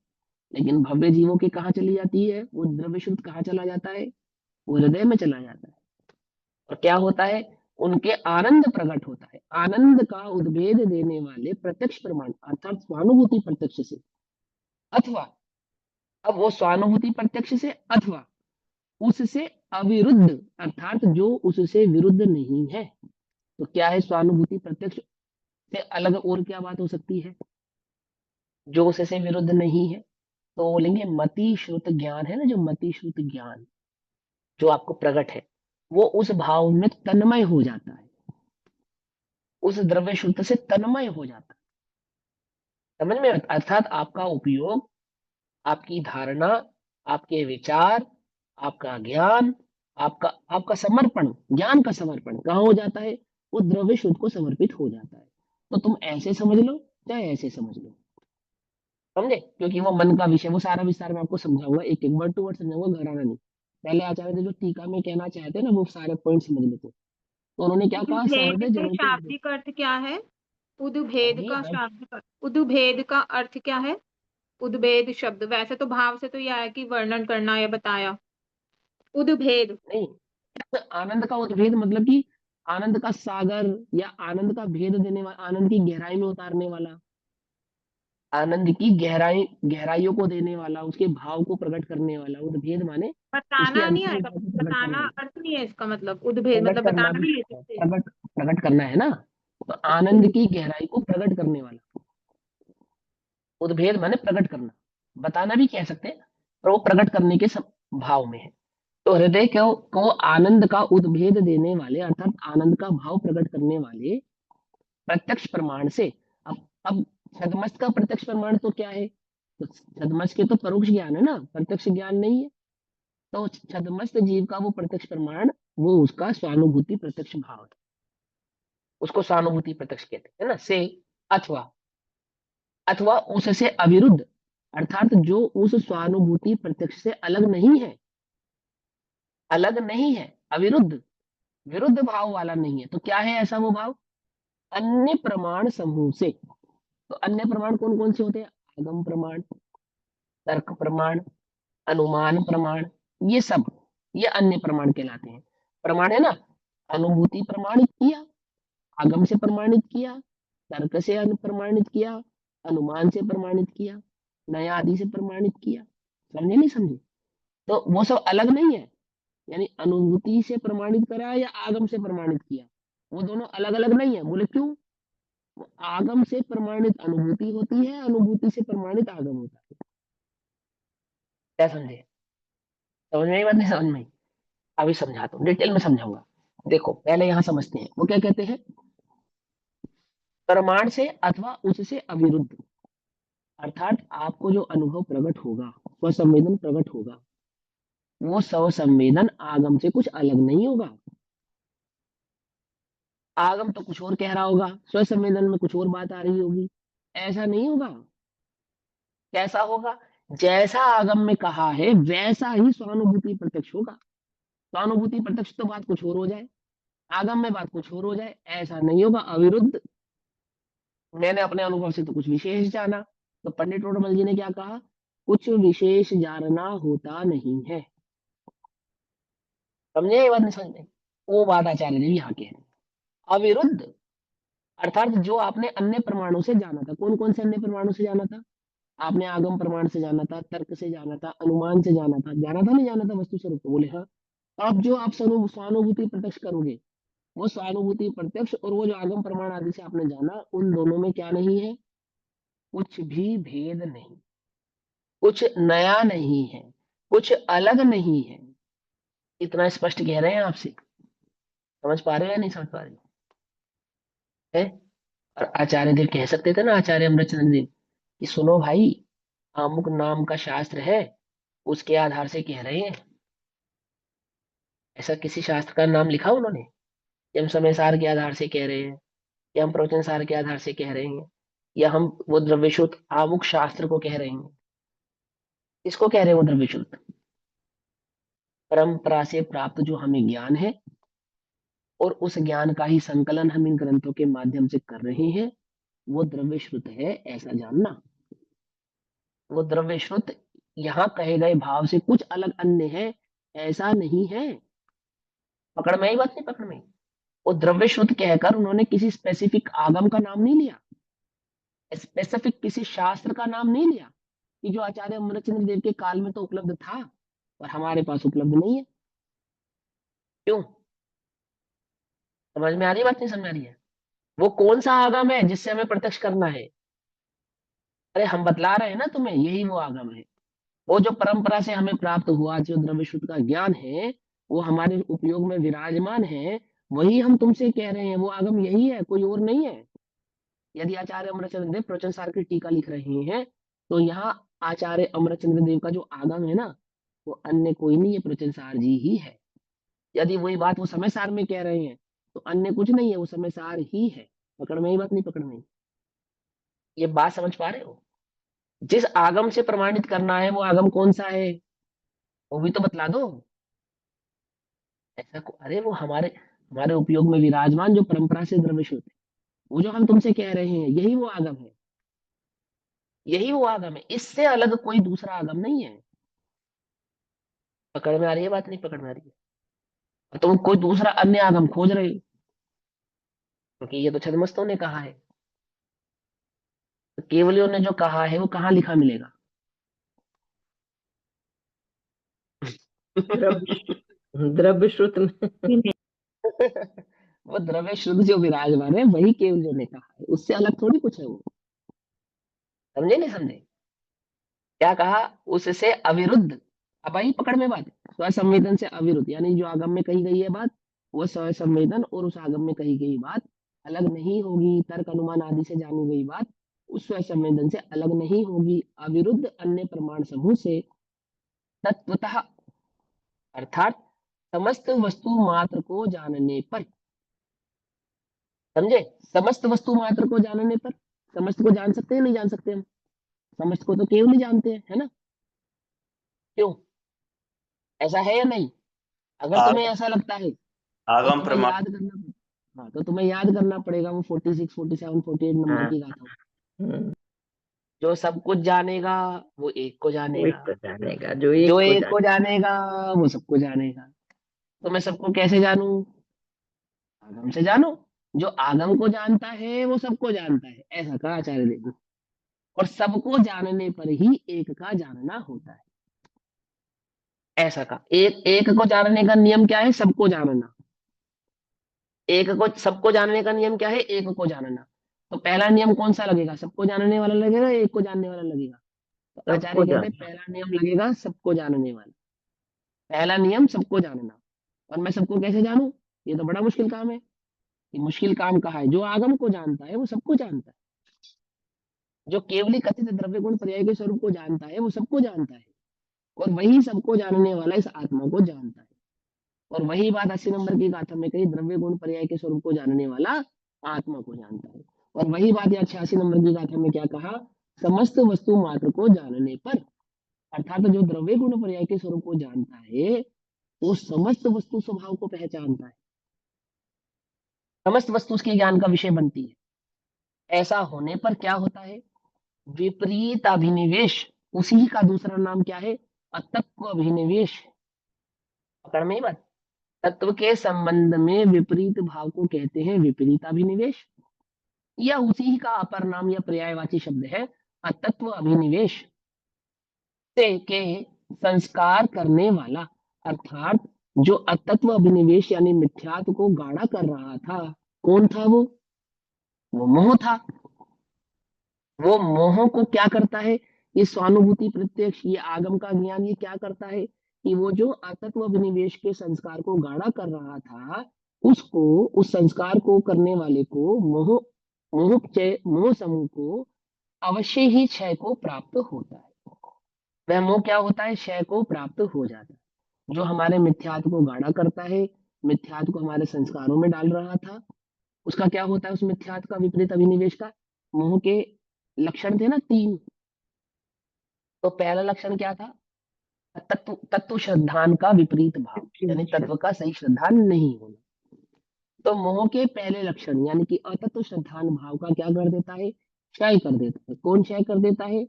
लेकिन भव्य जीवों के कहाँ चली जाती है? वो द्रव्य शुद्ध कहाँ चला जाता है? वो हृदय में चला जाता है। और क्या होता है? उनके आनंद प्रकट होता है। आनंद का उद्भेद देने वाले प्रत्यक्ष प्रमाण अर्थात स्वानुभूति प्रत्यक्ष से, अथवा अब वो स्वानुभूति प्रत्यक्ष से अथवा उससे अविरुद्ध अर्थात जो उससे विरुद्ध नहीं है। तो क्या है स्वानुभूति प्रत्यक्ष से अलग और क्या बात हो सकती है जो उससे विरुद्ध नहीं है? तो बोलेंगे मति श्रुत ज्ञान है ना, जो मति श्रुत ज्ञान जो आपको प्रकट है, वो उस भाव में तन्मय हो जाता है, उस द्रव्य शुद्ध से तन्मय हो जाता है। समझ में? अर्थात आपका उपयोग, आपकी धारणा, आपके विचार, आपका ज्ञान, आपका आपका समर्पण, ज्ञान का समर्पण कहाँ हो जाता है? वो द्रव्य शुद्ध को समर्पित हो जाता है। तो तुम ऐसे समझ लो चाहे ऐसे समझ लो, समझे? क्योंकि वो मन का विषय, वो सारा विस्तार मैं आपको समझाऊंगा, एक एक वर्ड टू वर्ड समझाऊंगा, घराना नहीं। पहले आचार्य थे जो टीका में कहना चाहते हैं ना, वो सारे पॉइंट समझ लेते। तो उन्होंने क्या कहा? उद्भेद सहृदय का जनों के हृदय। शाब्दिक अर्थ क्या है? हाँ उद्भेद जी, का हाँ। शाब्दिक उद्भेद का अर्थ क्या है? उद्भेद शब्द वैसे तो भाव से तो यह है कि वर्णन करना या बताया। उद्भेद नहीं, आनंद का उद्भेद मतलब कि आनंद का सागर या आनंद का भेद देने वाला, आनंद की गहराई में उतारने वाला, आनंद की गहराइयों को देने वाला, उसके भाव को प्रकट करने वाला। उद्भेद माने उसके बताना नहीं अंतर्गत आएगा, भाव को प्रकट बताना करना। अर्थ नहीं है इसका मतलब। उद्भेद प्रकट मतलब करना बताना भी भी ले है, सकते हैं। प्रकट प्रकट करना है ना। तो आनंद की गहराई को प्रकट करने वाला, उद्भेद माने प्रकट करना, बताना भी कह सकते हैं, पर वो प्रकट करने के भाव में है। तो हृदय को आनंद का उद्भेद देने वाले अर्थात आनंद का भाव प्रकट करने वाले प्रत्यक्ष प्रमाण से। अब छदमस्त का प्रत्यक्ष प्रमाण तो क्या है? तो छदमस्त के तो परोक्ष ज्ञान है ना, प्रत्यक्ष ज्ञान नहीं है। तो छदमस्त जीव का वो प्रत्यक्ष प्रमाण, वो उसका स्वानुभूति प्रत्यक्ष भाव है, उसको स्वानुभूति प्रत्यक्ष कहते हैं ना। से अथवा अथवा उससे अविरुद्ध अर्थात जो उस स्वानुभूति प्रत्यक्ष से अलग नहीं है, अलग नहीं है, अविरुद्ध, विरुद्ध भाव वाला नहीं है। तो क्या है ऐसा वो भाव? अन्य प्रमाण समूह से। तो अन्य प्रमाण कौन कौन से होते हैं? आगम प्रमाण, तर्क प्रमाण, अनुमान प्रमाण, ये सब, ये अन्य प्रमाण कहलाते हैं। प्रमाण है ना, अनुभूति प्रमाणित किया, आगम से प्रमाणित किया, तर्क से प्रमाणित किया, अनुमान से प्रमाणित किया, नया आदि से प्रमाणित किया। समझे नहीं समझे? तो वो सब अलग नहीं है, यानी अनुभूति से प्रमाणित करा या आगम से प्रमाणित किया, वो दोनों अलग अलग नहीं है। बोले क्यों? वो आगम से प्रमाणित अनुभूति होती है, अनुभूति से प्रमाणित आगम होता है। क्या समझे? समझ में आई बात? नहीं समझ में आई? अभी समझाता हूँ, डिटेल में समझाऊंगा। देखो पहले यहां समझते हैं वो क्या कहते हैं। प्रमाण से अथवा उससे अविरुद्ध अर्थात आपको जो अनुभव प्रकट होगा, स्वसंवेदन प्रकट होगा, वो स्वसंवेदन आगम से कुछ अलग नहीं होगा। आगम तो कुछ और कह रहा होगा, स्वसंवेदन में कुछ और बात आ रही होगी, ऐसा नहीं होगा। कैसा होगा? जैसा आगम में कहा है वैसा ही स्वानुभूति प्रत्यक्ष होगा। स्वानुभूति प्रत्यक्ष तो बात कुछ और हो जाए, आगम में बात कुछ और हो जाए, ऐसा नहीं होगा, अविरुद्ध। मैंने अपने अनुभव से तो कुछ विशेष जाना, तो पंडित टोडरमल जी ने क्या कहा? कुछ विशेष जानना होता नहीं है। समझे ये बात? नहीं समझे? वो बात आचार्य जी यहाँ के हैं। अविरुद्ध अर्थात जो आपने अन्य प्रमाणों से जाना था, कौन कौन से अन्य प्रमाणों से जाना था? आपने आगम प्रमाण से जाना था, तर्क से जाना था, अनुमान से जाना था नहीं जाना था वस्तु स्वरूप को? बोले हाँ। तो अब जो आप स्वानुभूति प्रत्यक्ष करोगे, वो स्वानुभूति प्रत्यक्ष और वो जो आगम प्रमाण आदि से आपने जाना, उन दोनों में क्या नहीं है? कुछ भी भेद नहीं, कुछ नया नहीं है, कुछ अलग नहीं है। इतना स्पष्ट कह रहे हैं आपसे। समझ पा रहे हो या नहीं समझ पा रहे हो? है? और आचार्य देव कह सकते थे ना, आचार्य अमृतचंद्र देव, कि सुनो भाई, अमुक नाम का शास्त्र है, उसके आधार से कह रहे हैं। ऐसा किसी शास्त्र का नाम लिखा उन्होंने कि हम समय सार के आधार से कह रहे हैं, या हम प्रवचन सार के आधार से कह रहे हैं, या हम वो द्रव्यशुद्ध अमुक शास्त्र को कह रहे हैं? इसको कह रहे हैं वो द्रव्यशुद्ध? परंपरा से प्राप्त जो हमें ज्ञान है, और उस ज्ञान का ही संकलन हम इन ग्रंथों के माध्यम से कर रहे हैं, वो द्रव्य श्रुत है, ऐसा जानना। वो द्रव्य श्रुत यहाँ कहे गए भाव से कुछ अलग अन्य है, ऐसा नहीं है। पकड़ में आई बात? नहीं पकड़ में आई? वो द्रव्य श्रुत कहकर उन्होंने किसी स्पेसिफिक आगम का नाम नहीं लिया, स्पेसिफिक किसी शास्त्र का नाम नहीं लिया, कि जो आचार्य अमरचंद्र देव के काल में तो उपलब्ध था और हमारे पास उपलब्ध नहीं है। क्यों? समझ में आ रही बात? नहीं समझ में आ रही है? वो कौन सा आगम है जिससे हमें प्रत्यक्ष करना है? अरे हम बतला रहे हैं ना तुम्हें, यही वो आगम है। वो जो परंपरा से हमें प्राप्त हुआ, जो द्रव्य शुद्ध का ज्ञान है, वो हमारे उपयोग में विराजमान है, वही हम तुमसे कह रहे हैं। वो आगम यही है, कोई और नहीं है। यदि आचार्य अमरचंद्र देव प्रवचन सार की टीका लिख रहे हैं, तो यहाँ आचार्य अमरचंद्र देव का जो आगम है ना, वो अन्य कोई नहीं है, प्रवचन सार जी ही है। यदि वही बात वो समय सार में कह रहे हैं, तो अन्य कुछ नहीं है, वो समय सार ही है। पकड़ में ही बात? नहीं पकड़ में आई? ये बात समझ पा रहे हो? जिस आगम से प्रमाणित करना है, वो आगम कौन सा है, वो भी तो बतला दो। अरे वो हमारे हमारे उपयोग में विराजमान जो परंपरा से द्रव्य शुद्ध है, वो जो हम तुमसे कह रहे हैं, यही वो आगम है। यही वो आगम है, इससे अलग कोई दूसरा आगम नहीं है। पकड़ में आ रही है बात? नहीं पकड़ में आ रही है? और तुम कोई दूसरा अन्य आगम खोज रहे हो, क्योंकि ये तो छद्मस्तों ने कहा है। तो केवलियों ने जो कहा है, वो कहाँ लिखा मिलेगा? द्रव्य द्रव्य श्रुत में। वो द्रव्य शुद्ध जो विराजमान है, वही केवलियों ने कहा है, उससे अलग थोड़ी कुछ है वो। समझे नहीं समझे? क्या कहा? उससे अविरुद्ध। अब आई पकड़ में बात? स्वसंवेदन से अविरुद्ध, यानी जो आगम में कही गई है बात, वो स्वसंवेदन और उस आगम में कही गई बात अलग नहीं होगी। तर्क अनुमान आदि से जानी गई बात उस स्वसंवेदन से अलग नहीं होगी, अविरुद्ध अन्य प्रमाण समूह से तत्वतः, अर्थात समस्त वस्तु मात्र को जानने पर। समझे? समस्त वस्तु मात्र को जानने पर। समस्त को जान सकते हैं, नहीं जान सकते हम? समस्त को तो केवल ही जानते हैं, है ना? क्यों? ऐसा है या नहीं? अगर तुम्हें आगम ऐसा लगता है, तो आगम तुम्हें प्रमाण याद करना, हाँ, तो तुम्हें याद करना पड़ेगा वो 46, 47, 48 नंबर हाँ। की गाथा। हम्म, जो सब कुछ जानेगा, वो एक को वो जानेगा। एक को जानेगा, जो जो एक को एक जाने। को जानेगा, वो सबको जानेगा। तो मैं सबको कैसे जानूं? आगम से जानो। जो आगम को जानता है, वो सबको जानता है, ऐसा कहा आचार्य देव ने। और सबको जानने पर ही एक का जानना होता है, ऐसा कहा। एक एक को जानने का नियम क्या है? सबको जानना। एक को सबको जानने का नियम क्या है? एक को जानना। तो पहला नियम कौन सा लगेगा? सबको जानने वाला लगेगा, एक को जानने वाला लगेगा? तो आचार्य सबको कहते हैं जाने। पहला नियम लगेगा सबको जानने वाला। पहला नियम सबको जानना। और मैं सबको कैसे जानूं? ये तो बड़ा मुश्किल काम है। ये मुश्किल काम कहा है? जो आगम को जानता है, वो सबको जानता है। जो केवली कथित द्रव्य गुण पर्याय के स्वरूप को जानता है, वो सबको जानता है। और वही सबको जानने वाला इस आत्मा को जानता है। और वही बात 80 नंबर की गाथा में कही, द्रव्य गुण पर्याय के स्वरूप को जानने वाला आत्मा को जानता है। और वही बात यहाँ 86 नंबर की गाथा में क्या कहा? समस्त वस्तु मात्र को जानने पर, अर्थात जो द्रव्य गुण पर्याय के स्वरूप को जानता है, वो समस्त वस्तु स्वभाव को पहचानता है। समस्त वस्तु उसके ज्ञान का विषय बनती है। ऐसा होने पर क्या होता है? विपरीत अभिनिवेश। उसी का दूसरा नाम क्या है? अतत्व अभिनिवेश। पकड़ में ही बात? तत्व के संबंध में विपरीत भाव को कहते हैं विपरीत अभिनिवेश, या उसी का अपर नाम या पर्यायवाची शब्द है अतत्व अभिनिवेश। से के संस्कार करने वाला, अर्थात जो अतत्व अभिनिवेश यानी मिथ्यात्व को गाढ़ा कर रहा था, कौन था वो मोह था। वो मोह को क्या करता है? ये स्वानुभूति प्रत्यक्ष, ये आगम का ज्ञान, ये क्या करता है कि वो जो अतत्व अभिनिवेश के संस्कार को गाढ़ा कर रहा था, उसको, उस संस्कार को करने वाले को मोह, मोह समूह को अवश्य ही क्षय को प्राप्त होता है। वह मोह क्या होता है? क्षय को प्राप्त हो जाता है। जो हमारे मिथ्यात्व को गाढ़ा करता है, मिथ्यात्व को हमारे संस्कारों में डाल रहा था, उसका क्या होता है? उस मिथ्यात्व का, विपरीत अभिनिवेश का। मोह के लक्षण थे ना 3। तो पहला लक्षण क्या था? तत्व तत्व श्रद्धान का विपरीत भाव, यानी तत्व का सही श्रद्धान नहीं होना। तो मोह के पहले लक्षण यानी कि अतत्व श्रद्धान भाव का क्या कर देता है? क्षय कर देता है। कौन क्षय कर देता है?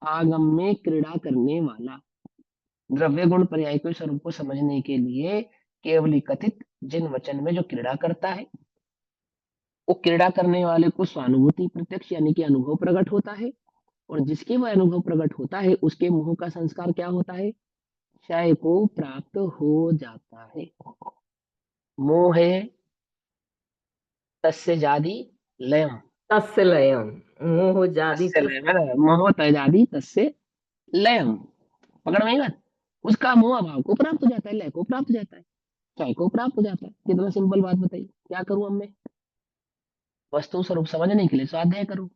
आगम में क्रीड़ा करने वाला। द्रव्य गुण पर्याय के स्वरूप को समझने के लिए केवली कथित जिन वचन में जो क्रीड़ा करता है, वो क्रीड़ा करने वाले को स्वानुभूति प्रत्यक्ष यानी कि अनुभव प्रकट होता है, और जिसके वह अनुभव प्रकट होता है उसके मोह का संस्कार क्या होता है? क्षय को प्राप्त हो जाता है। मोहे तस्य जाति लयम। तस्य लयम, मोह जाति तस्य लयम है ना, मोह तजादि तस्य लयम। पकड़ में आई बात? उसका मोह अभाव को प्राप्त हो जाता है, लय को प्राप्त हो जाता है, क्षय को प्राप्त हो जाता है। कितना सिंपल बात बताइए। क्या करूं अब मैं? वस्तु स्वरूप समझने के लिए स्वाध्याय करूं,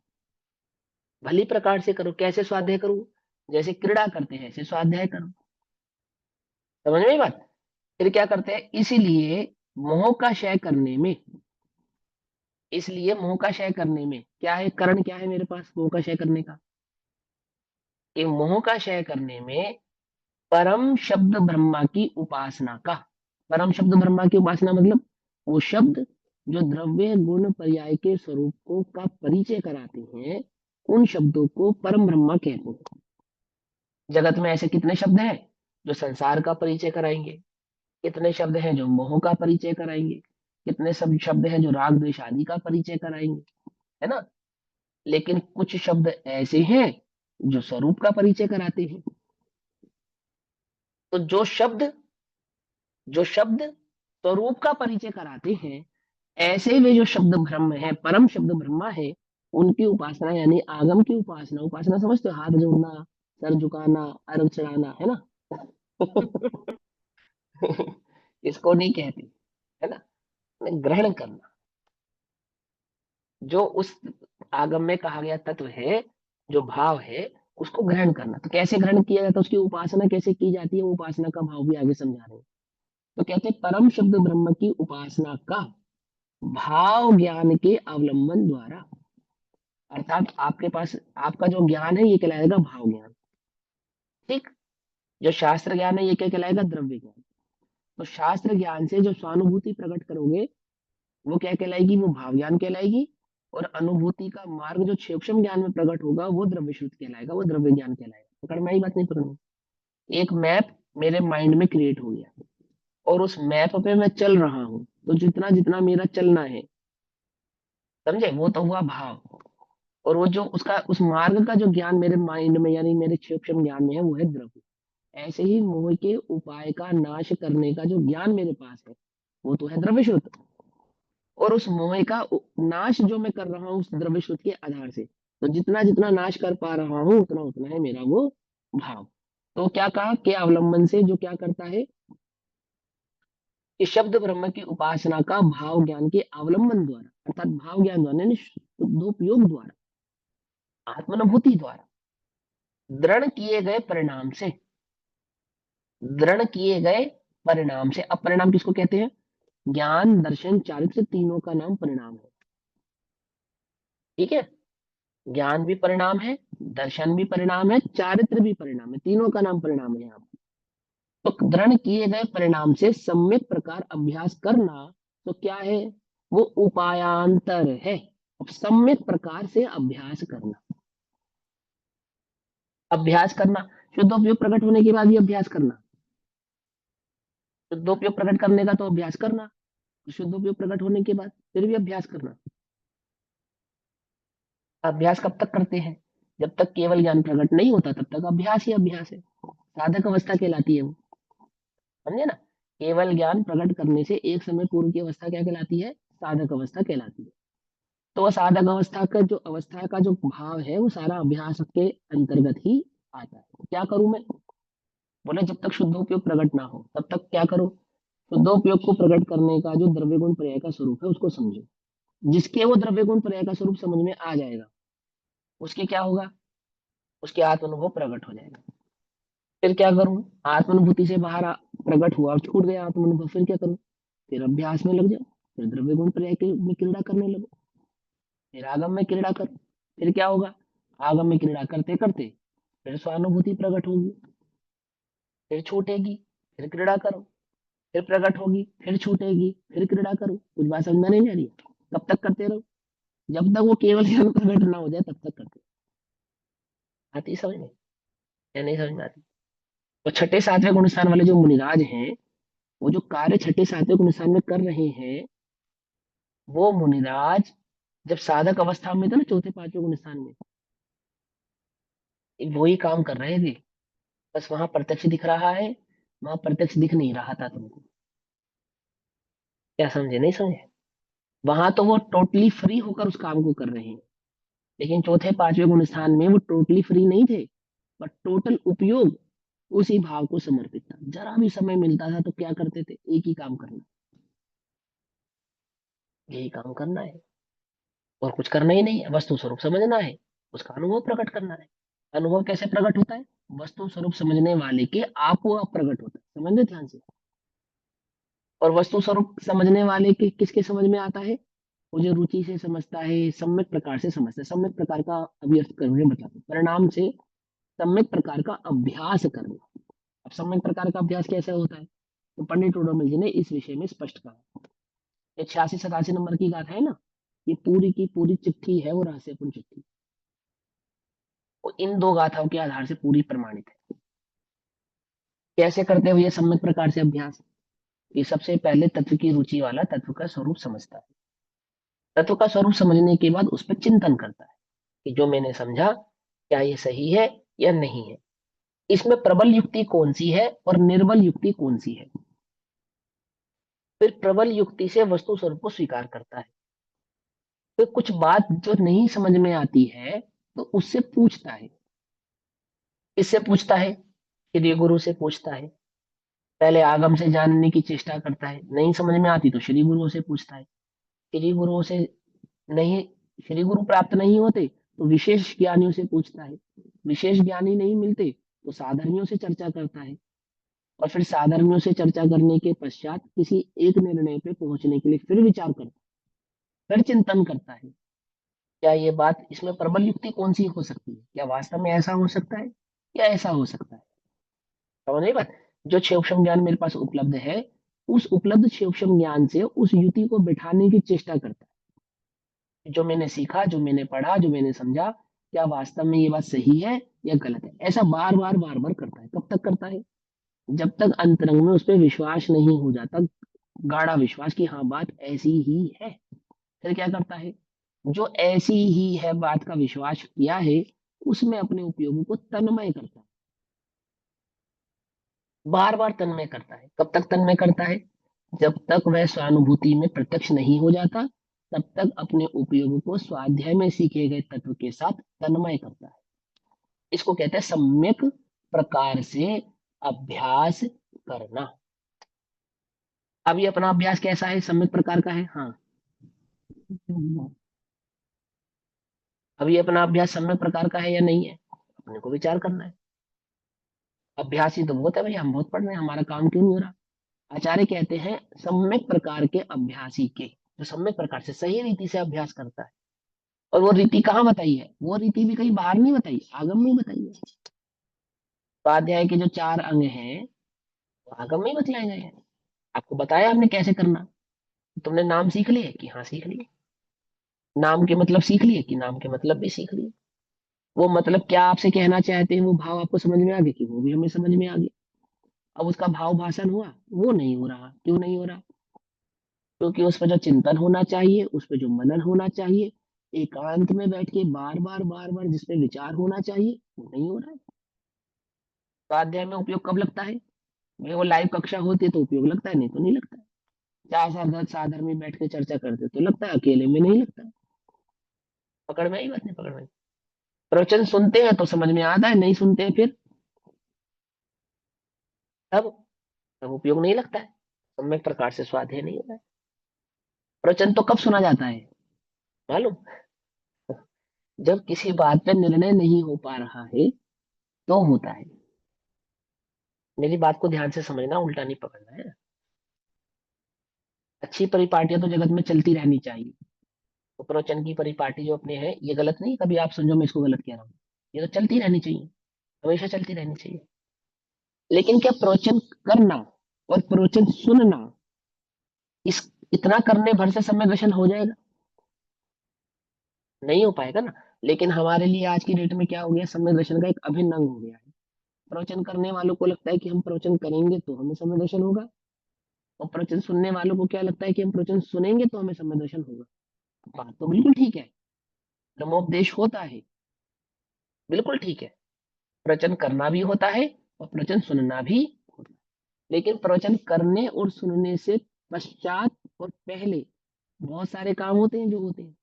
भली प्रकार से करो। कैसे स्वाध्याय करूं? जैसे क्रीड़ा करते हैं ऐसे स्वाध्याय करो। समझ में आई बात? फिर क्या करते हैं? इसीलिए मोह का क्षय करने में, इसलिए मोह का क्षय करने में क्या है? कारण क्या है मेरे पास मोह का क्षय करने का? कि मोह का क्षय करने में परम शब्द ब्रह्मा की उपासना का। परम शब्द ब्रह्मा की उपासना मतलब वो शब्द जो द्रव्य गुण पर्याय के स्वरूपों का परिचय कराते हैं, उन शब्दों को परम ब्रह्मा कहते हैं। जगत में ऐसे कितने शब्द हैं जो संसार का परिचय कराएंगे, कितने शब्द हैं जो मोह का परिचय कराएंगे, कितने सब शब्द हैं जो राग द्वेष आदि का परिचय कराएंगे, है ना? लेकिन कुछ शब्द ऐसे हैं जो स्वरूप का परिचय कराते हैं। तो जो शब्द स्वरूप का परिचय कराते हैं, ऐसे वे जो शब्द ब्रह्म है, परम शब्द ब्रह्मा है, उनकी उपासना यानी आगम की उपासना। उपासना समझते हो? हाथ जोड़ना, सर झुकाना, अर्घ चढ़ाना, है ना? इसको नहीं कहते, है ना? ग्रहण करना। जो उस आगम में कहा गया तत्व है, जो भाव है, उसको ग्रहण करना। तो कैसे ग्रहण किया जाता है? उसकी उपासना कैसे की जाती है? वो उपासना का भाव भी आगे समझा रहे हैं। तो कहते हैं परम शब्द ब्रह्म की उपासना का भाव ज्ञान के अवलंबन द्वारा। अर्थात आपके पास आपका जो ज्ञान है ये कहलाएगा भाव ज्ञान। ठीक। जो शास्त्र ज्ञान है ये क्या कहलाएगा? द्रव्य ज्ञान। तो शास्त्र ज्ञान से जो स्वानुभूति प्रकट करोगे वो क्या कहलाएगी? वो भाव ज्ञान कहलाएगी। और अनुभूति का मार्ग जो सूक्ष्म ज्ञान में प्रकट होगा वो द्रव्य शुद्ध कहलाएगा, वो द्रव्य ज्ञान कहलाएगा। पकड़ में आई बात? नहीं पकड़ में? एक मैप मेरे माइंड में क्रिएट हो गया और उस मैप पे मैं चल रहा हूँ, तो जितना जितना मेरा चलना है, समझे, वो तो हुआ भाव। और वो जो उसका उस मार्ग का जो ज्ञान मेरे माइंड में यानी मेरे सूक्ष्म ज्ञान में है वो है द्रव्य। ऐसे ही मोह के उपाय का नाश करने का जो ज्ञान मेरे पास है वो तो है द्रव्य शुद्ध। और उस मोह का नाश जो मैं कर रहा हूँ उस द्रव्य शुद्ध के आधार से, तो जितना जितना नाश कर पा रहा हूँ उतना उतना है मेरा वो भाव। तो क्या कहा कि अवलंबन से जो क्या करता है कि शब्द ब्रह्म की उपासना का भाव ज्ञान के अवलंबन द्वारा, अर्थात भाव ज्ञान द्वारा यानी शुद्धोपयोग द्वारा, आत्मानुभूति द्वारा, दृढ़ किए गए परिणाम से, दृढ़ किए गए परिणाम से। अब परिणाम किसको कहते हैं? ज्ञान दर्शन चारित्र तीनों का नाम परिणाम है। ठीक है? ज्ञान भी परिणाम है, दर्शन भी परिणाम है, चारित्र भी परिणाम है, तीनों का नाम परिणाम है। यहाँ तो दृढ़ किए गए परिणाम से सम्यक प्रकार अभ्यास करना तो क्या है? वो उपायांतर है। अब सम्यक प्रकार से अभ्यास करना, अभ्यास करना, शुद्धोपयोग प्रकट होने के बाद भी अभ्यास करना। शुद्धोपयोग प्रकट करने का तो अभ्यास करना, शुद्धोपयोग प्रकट होने के बाद फिर भी अभ्यास करना। अभ्यास कब तक करते हैं? जब तक केवल ज्ञान प्रकट नहीं होता तब तक अभ्यास ही अभ्यास है, साधक अवस्था कहलाती है वो। समझे ना? केवल ज्ञान प्रकट करने से एक समय पूर्व की अवस्था क्या कहलाती है? साधक अवस्था कहलाती है। तो साधक अवस्था का जो भाव है वो सारा अभ्यास के अंतर्गत ही आता है। क्या करूं मैं? बोले जब तक शुद्धोपयोग प्रकट ना हो तब तक क्या करो? शुद्धोपयोग को प्रकट करने का जो द्रव्य गुण पर्याय का स्वरूप है उसको समझो। जिसके वो द्रव्य गुण पर्याय का स्वरूप समझ में आ जाएगा उसके क्या होगा, उसके आत्मानुभव प्रकट हो जाएगा। फिर क्या करूं, आत्मानुभूति से बाहर प्रकट हुआ और छूट गया आत्मानुभव, फिर क्या करूं, फिर अभ्यास में लग जाओ, फिर द्रव्य गुण पर्याय में क्रीड़ा करने लगो, फिर आगम में क्रीड़ा करो। फिर क्या होगा, आगम में क्रीड़ा करते करते फिर स्वानुभूति प्रकट होगी, फिर छूटेगी, फिर क्रीड़ा करो, फिर प्रकट होगी, फिर छूटेगी, फिर क्रीड़ा करो। कुछ बात समझ में नहीं आ रही है? कब तक करते रहो, जब तक वो केवल ज्ञान प्रकट ना हो जाए तब तक करते। आती समझ में या नहीं समझ में आती? तो छठे सातवें गुण स्थान वाले जो मुनिराज हैं, वो जो कार्य छठे सातवें गुण स्थान में कर रहे हैं, वो मुनिराज जब साधक अवस्था में थे ना, चौथे पांचवें गुण स्थान में, वही काम कर रहे थे। बस वहां प्रत्यक्ष दिख रहा है, वहां प्रत्यक्ष दिख नहीं रहा था तुमको। क्या समझे नहीं समझे? वहां तो वो टोटली फ्री होकर उस काम को कर रहे हैं, लेकिन चौथे पांचवें गुण स्थान में वो टोटली फ्री नहीं थे, बट टोटल उपयोग उसी भाव को समर्पित था। जरा भी समय मिलता था तो क्या करते थे, एक ही काम करना, यही काम करना है, और कुछ करना ही नहीं है, वस्तु स्वरूप समझना है, उसका अनुभव प्रकट करना है। अनुभव कैसे प्रकट होता है, वस्तु स्वरूप समझने वाले के आप वो प्रकट होता है, समझ लो ध्यान से। और वस्तु स्वरूप समझने वाले के किसके समझ में आता है, वो जो रुचि से समझता है, सम्यक प्रकार से समझता है। सम्यक प्रकार का अभी अर्थ करके बताता हूं। परिणाम से सम्यक प्रकार का अभ्यास करना। अब सम्यक प्रकार का अभ्यास कैसे होता है, तो पंडित उडोमिल जी ने इस विषय में स्पष्ट कहा। ये 86-87 नंबर की गाथा है ना, ये पूरी की पूरी चिट्ठी है, वो रहस्यपूर्ण चिट्ठी, वो इन दो गाथाओं के आधार से पूरी प्रमाणित है। कैसे करते हुए सम्यक प्रकार से अभ्यास, ये सबसे पहले तत्व की रुचि वाला तत्व का स्वरूप समझता है। तत्व का स्वरूप समझने के बाद उस पर चिंतन करता है कि जो मैंने समझा क्या ये सही है या नहीं है, इसमें प्रबल युक्ति कौन सी है और निर्बल युक्ति कौन सी है। फिर प्रबल युक्ति से वस्तु स्वरूप को स्वीकार करता है। फिर कुछ बात जो नहीं समझ में आती है तो उससे पूछता है। इससे पूछता है, श्री गुरु से पूछता है। पहले आगम से जानने की चेष्टा करता है, नहीं समझ में आती तो श्री गुरुओं से पूछता है। श्री गुरुओं से नहीं, श्री गुरु प्राप्त नहीं होते तो विशेष ज्ञानियों से पूछता है। विशेष ज्ञानी नहीं मिलते तो साधर्मियों से चर्चा करता है। और फिर साधर्मियों से चर्चा करने के पश्चात किसी एक निर्णय पे पहुंचने के लिए फिर विचार करता है, फिर चिंतन करता है, क्या ये बात, इसमें प्रबल युक्ति कौन सी हो सकती है, क्या वास्तव में ऐसा हो सकता है या ऐसा हो सकता है। समझ नहीं बात? जो क्षेपक्षम ज्ञान मेरे पास उपलब्ध है, उस उपलब्ध क्षेपक्षम ज्ञान से उस युति को बिठाने की चेष्टा करता है। जो मैंने सीखा, जो मैंने पढ़ा, जो मैंने समझा, क्या वास्तव में ये बात सही है या गलत है। ऐसा बार बार बार बार करता है। कब तक करता है, जब तक अंतरंग में उस पर विश्वास नहीं हो जाता, गाढ़ा विश्वास कि हाँ बात ऐसी ही है। फिर क्या करता है, जो ऐसी ही है बात का विश्वास किया है, उसमें अपने उपयोगों को तन्मय करता है। बार बार तन्मय करता है। कब तक तन्मय करता है, जब तक वह स्वानुभूति में प्रत्यक्ष नहीं हो जाता, तब तक अपने उपयोगों को स्वाध्याय में सीखे गए तत्व के साथ तन्मय करता है। इसको कहते हैं सम्यक प्रकार से अभ्यास करना। अब ये अपना अभ्यास कैसा है, सम्यक प्रकार का है। हाँ, अब ये अपना अभ्यास सम्यक प्रकार का है या नहीं है, अपने को विचार करना है। अभ्यास ही तो बहुत है भाई, हम बहुत पढ़ रहे हैं, हमारा काम क्यों नहीं हो रहा। आचार्य कहते हैं सम्यक प्रकार के अभ्यासी के, जो सम्यक प्रकार से सही रीति से अभ्यास करता है। और वो रीति कहाँ बताई है, वो रीति भी कहीं बाहर नहीं बताई, आगम में ही बताई है। स्वाध्याय के जो 4 अंग हैं, वो आगम में ही बतलाए गए हैं। आपको बताया हमने कैसे करना। तुमने नाम सीख लिए कि हाँ सीख लिए, नाम के मतलब सीख लिए कि नाम के मतलब भी सीख लिए। वो मतलब क्या आपसे कहना चाहते हैं, वो भाव आपको समझ में आ गए कि वो भी हमें समझ में आ गया। अब उसका भाव भाषण हुआ, वो नहीं हो रहा। क्यों नहीं हो रहा, क्योंकि उस पर जो चिंतन होना चाहिए, उस पर जो मनन होना चाहिए, एकांत में बैठ के बार बार बार बार जिसपे विचार होना चाहिए, वो नहीं हो रहा है। स्वाध्याय में उपयोग कब लगता है, भाई वो लाइव कक्षा होती है तो उपयोग लगता है, नहीं तो नहीं लगता है। 4 साधर में बैठ के चर्चा करते तो लगता है, अकेले में नहीं लगता है। पकड़ में आई बात, नहीं पकड़ में आई? प्रवचन सुनते हैं तो समझ में आता है, नहीं सुनते हैं फिर तब तब उपयोग नहीं लगता है, सम्यक प्रकार से स्वाध्याय नहीं होता है। प्रवचन तो कब सुना जाता है मालूम, जब किसी बात पे निर्णय नहीं हो पा रहा है तो होता है। मेरी बात को ध्यान से समझना, उल्टा नहीं पकड़ना है। अच्छी परिपाटियां तो जगत में चलती रहनी चाहिए। तो प्रवचन की परिपाटी जो अपने है, ये गलत नहीं, कभी आप समझो मैं इसको गलत कह रहा हूँ। ये तो चलती रहनी चाहिए, हमेशा चलती रहनी चाहिए। लेकिन क्या प्रवचन करना और प्रवचन सुनना, इस इतना करने भर से समय दर्शन हो जाएगा? नहीं हो पाएगा ना। लेकिन हमारे लिए आज की डेट में क्या हो गया, समय दर्शन का एक अभिन्न अंग हो गया है। प्रवचन करने वालों को लगता है कि हम प्रवचन करेंगे तो हमें समय दर्शन होगा, और प्रवचन सुनने वालों को क्या लगता है कि हम प्रवचन सुनेंगे तो हमें समय दर्शन होगा। बात तो बिल्कुल ठीक है, ब्रह्मोपदेश होता है, बिल्कुल ठीक है। प्रवचन करना भी होता है और प्रवचन सुनना भी होता है। लेकिन प्रवचन करने और सुनने से पश्चात और पहले बहुत सारे काम होते हैं जो होते हैं,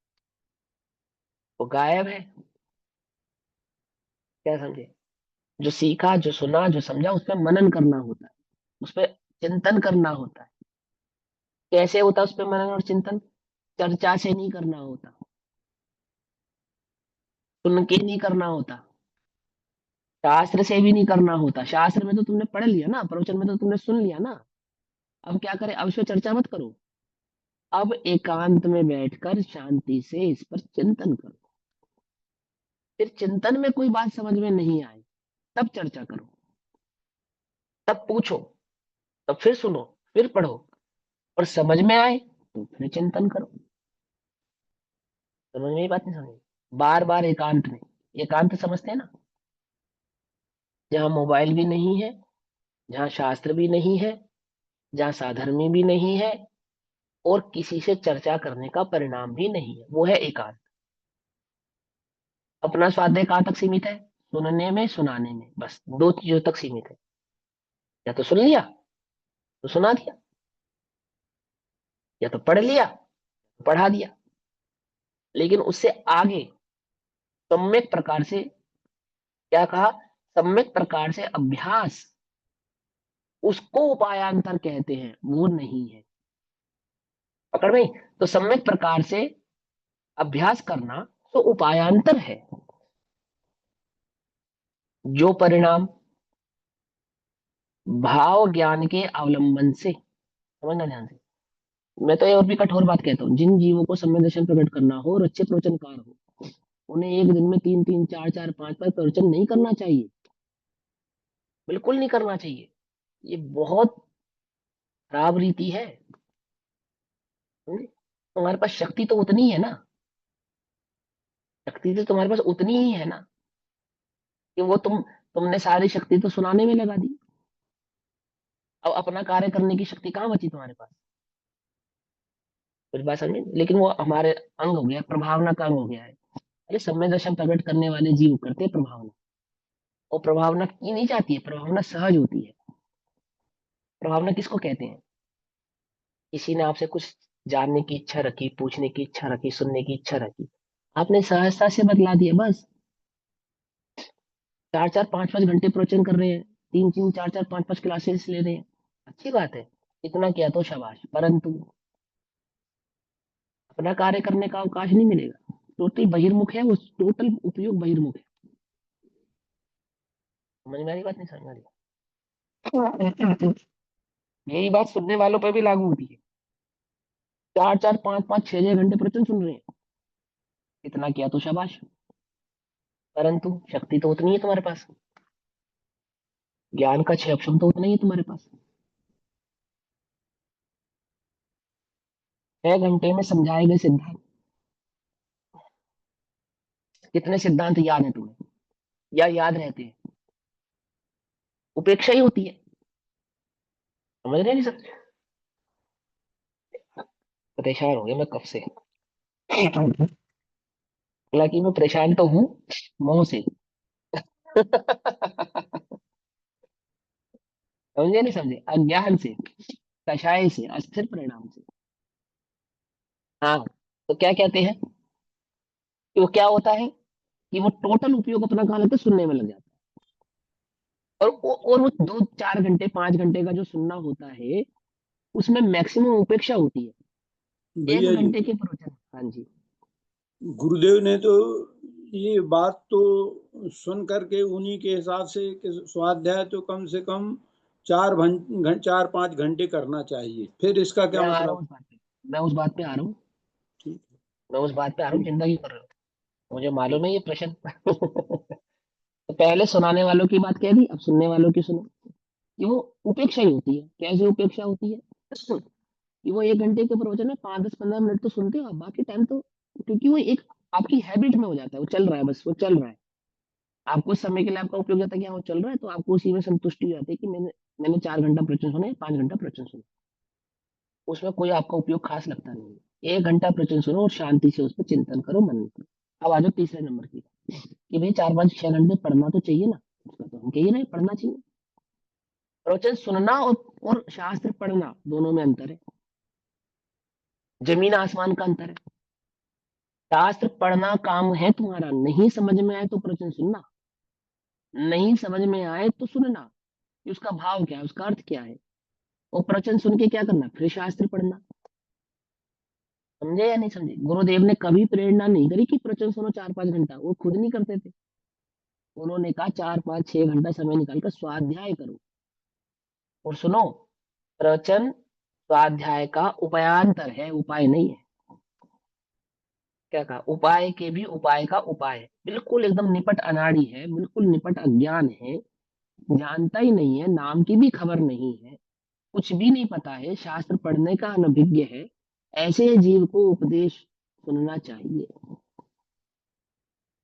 वो गायब है। क्या समझे? जो सीखा, जो सुना, जो समझा, उस पर मनन करना होता है, उस पर चिंतन करना होता है। कैसे होता है उस पर मनन और चिंतन? चर्चा से नहीं करना होता, सुन के नहीं करना होता, शास्त्र से भी नहीं करना होता। शास्त्र में तो तुमने पढ़ लिया ना, प्रवचन में तो तुमने सुन लिया ना। अब क्या करें, अब इस पर चर्चा मत करो। अब एकांत में बैठकर शांति से इस पर चिंतन करो। फिर चिंतन में कोई बात समझ में नहीं आए तब चर्चा करो, तब पूछो, तब फिर सुनो, फिर पढ़ो, और समझ में आए तो फिर चिंतन करो। समझ में ये बात नहीं समझ? बार बार एकांत में, एकांत समझते हैं ना, जहाँ मोबाइल भी नहीं है, जहाँ शास्त्र भी नहीं है, जहाँ साधर्मी भी नहीं है, और किसी से चर्चा करने का परिणाम भी नहीं है, वो है एकांत। अपना स्वाध्याय कहाँ तक सीमित है? सुनने में, सुनाने में, बस दो चीजों तक सीमित है। या तो सुन लिया तो सुना दिया, या तो पढ़ लिया तो पढ़ा दिया। लेकिन उससे आगे सम्यक प्रकार से, क्या कहा, सम्यक प्रकार से अभ्यास, उसको उपायांतर कहते हैं, वो नहीं है। पकड़ में? तो सम्यक प्रकार से अभ्यास करना तो उपायांतर है। जो परिणाम भाव ज्ञान के अवलंबन से, समझना ध्यान से, मैं तो ये और भी कठोर बात कहता हूँ, जिन जीवों को सम्यक दर्शन प्रकट करना हो और अच्छे प्रवचनकार हो, उन्हें एक दिन में 3-3, 4-4, 5-5 प्रवचन नहीं करना चाहिए, बिल्कुल नहीं करना चाहिए। ये बहुत खराब रीति है। समझे? तुम्हारे पास शक्ति तो उतनी है ना, शक्ति तो तुम्हारे पास उतनी ही है ना, कि वो तुमने सारी शक्ति तो सुनाने में लगा दी। अब अपना कार्य करने की शक्ति कहाँ बची तुम्हारे पास? कुछ बात समझे? लेकिन वो हमारे अंग हो गया, प्रभावना का अंग हो गया है। अरे सम्यक दर्शन प्रकट करने वाले जीव करते हैं प्रभावना, और प्रभावना की नहीं जाती है, प्रभावना सहज होती है। प्रभावना किसको कहते हैं? किसी ने आपसे कुछ जानने की इच्छा रखी, पूछने की इच्छा रखी, सुनने की इच्छा रखी, आपने सहजता से बतला दिया, बस। 4-4, 5-5 घंटे प्रवचन कर रहे हैं, 3-3, 4-4, 5-5 क्लासेस ले रहे हैं, अच्छी बात है, इतना किया तो शाबाश। परंतु अपना कार्य करने का अवकाश नहीं मिलेगा। टोटल बहिर्मुख है वो, टोटल उपयोग बहिर्मुख है। समझ में आ रही बात, नहीं समझ में आ रही? यही बात सुनने वालों पर भी लागू होती है। 4-4, 5-5, 6-6 घंटे प्रवचन सुन रहे हैं, इतना किया तो शाबाश, परंतु शक्ति तो उतनी है तुम्हारे पास, ज्ञान का क्षय तो उतना ही है तुम्हारे पास। 6 घंटे में समझाए गए सिद्धांत, कितने सिद्धांत याद है तुम्हें, या याद रहते हैं? उपेक्षा ही होती है। समझ रहे नहीं सब? परेशान हो गया मैं कब से। हालांकि मैं परेशान तो हूँ मोह से। समझे नहीं समझे? अज्ञान से, कषाय से, अस्थिर परिणाम से। हाँ, तो क्या कहते हैं कि वो क्या होता है, कि वो टोटल उपयोग अपना कहाँ लगता है, सुनने में लग जाता है। और वो 2-4 घंटे 5 घंटे का जो सुनना होता है, उसमें मैक्सिमम उपेक्षा होती है। एक भैया जी, घंटे के प्रवचन, हाँ जी। गुरुदेव ने तो ये बात तो सुन करके उन्हीं के हिसाब से कि स्वाध्याय तो कम से कम 4-5 घंटे करना चाहिए। फिर इसका क्या मैं आ रहा हूँ मतलब? उस बात पे, मैं उस बात पे आ रहा हूँ, ठीक मैं उस बात पे आ रहा हूँ, है। चिंता क्यों कर रहे हो? मुझे मालूम है ये प्रश्न। तो पहले सुनाने वालों की बात कह दी, अब सुनने वालों की सुनो। कि वो उपेक्षा ही होती है। कैसे उपेक्षा होती है? कि वो 1 घंटे के प्रवचन में 5, 10, 15 मिनट तो सुनते हो आप, बाकी टाइम तो, क्योंकि वो एक आपकी हैबिट में हो जाता है, वो चल रहा है, बस वो चल रहा है। आपको उस समय के लिए आपका उपयोग जाता है कि हाँ वो चल रहा है, तो आपको उसी में संतुष्टि हो जाती है कि मैंने मैंने 4 घंटा प्रवचन सुना, 5 घंटा प्रवचन सुना। उसमें कोई आपका उपयोग खास लगता नहीं है। 1 घंटा प्रवचन सुनो और शांति से उस पर चिंतन करो मन में। अब आ जाओ तीसरे नंबर की, कि भाई 4, 5, 6 घंटे पढ़ना तो चाहिए ना। उसका तो हम कह ही रहे हैं, पढ़ना चाहिए। प्रवचन सुनना और शास्त्र पढ़ना दोनों में अंतर है, जमीन आसमान का अंतर है। शास्त्र पढ़ना काम है तुम्हारा, नहीं समझ में आए तो प्रवचन सुनना, नहीं समझ में आए तो सुनना, कि उसका भाव क्या है, उसका अर्थ क्या है। और प्रवचन सुन के क्या करना, फिर शास्त्र पढ़ना। समझे या नहीं समझे? गुरुदेव ने कभी प्रेरणा नहीं करी कि प्रवचन सुनो 4, 5 घंटा, वो खुद नहीं करते थे। उन्होंने कहा 4, 5, 6 घंटा समय निकालकर स्वाध्याय करो और सुनो। प्रवचन स्वाध्याय का उपायांतर है, उपाय नहीं है। क्या कहा? उपाय के भी उपाय का उपाय है। बिल्कुल एकदम निपट अनाड़ी है, बिल्कुल निपट अज्ञान है, जानता ही नहीं है, नाम की भी खबर नहीं है, कुछ भी नहीं पता है, शास्त्र पढ़ने का अनभिज्ञ है। ऐसे जीव को उपदेश सुनना चाहिए।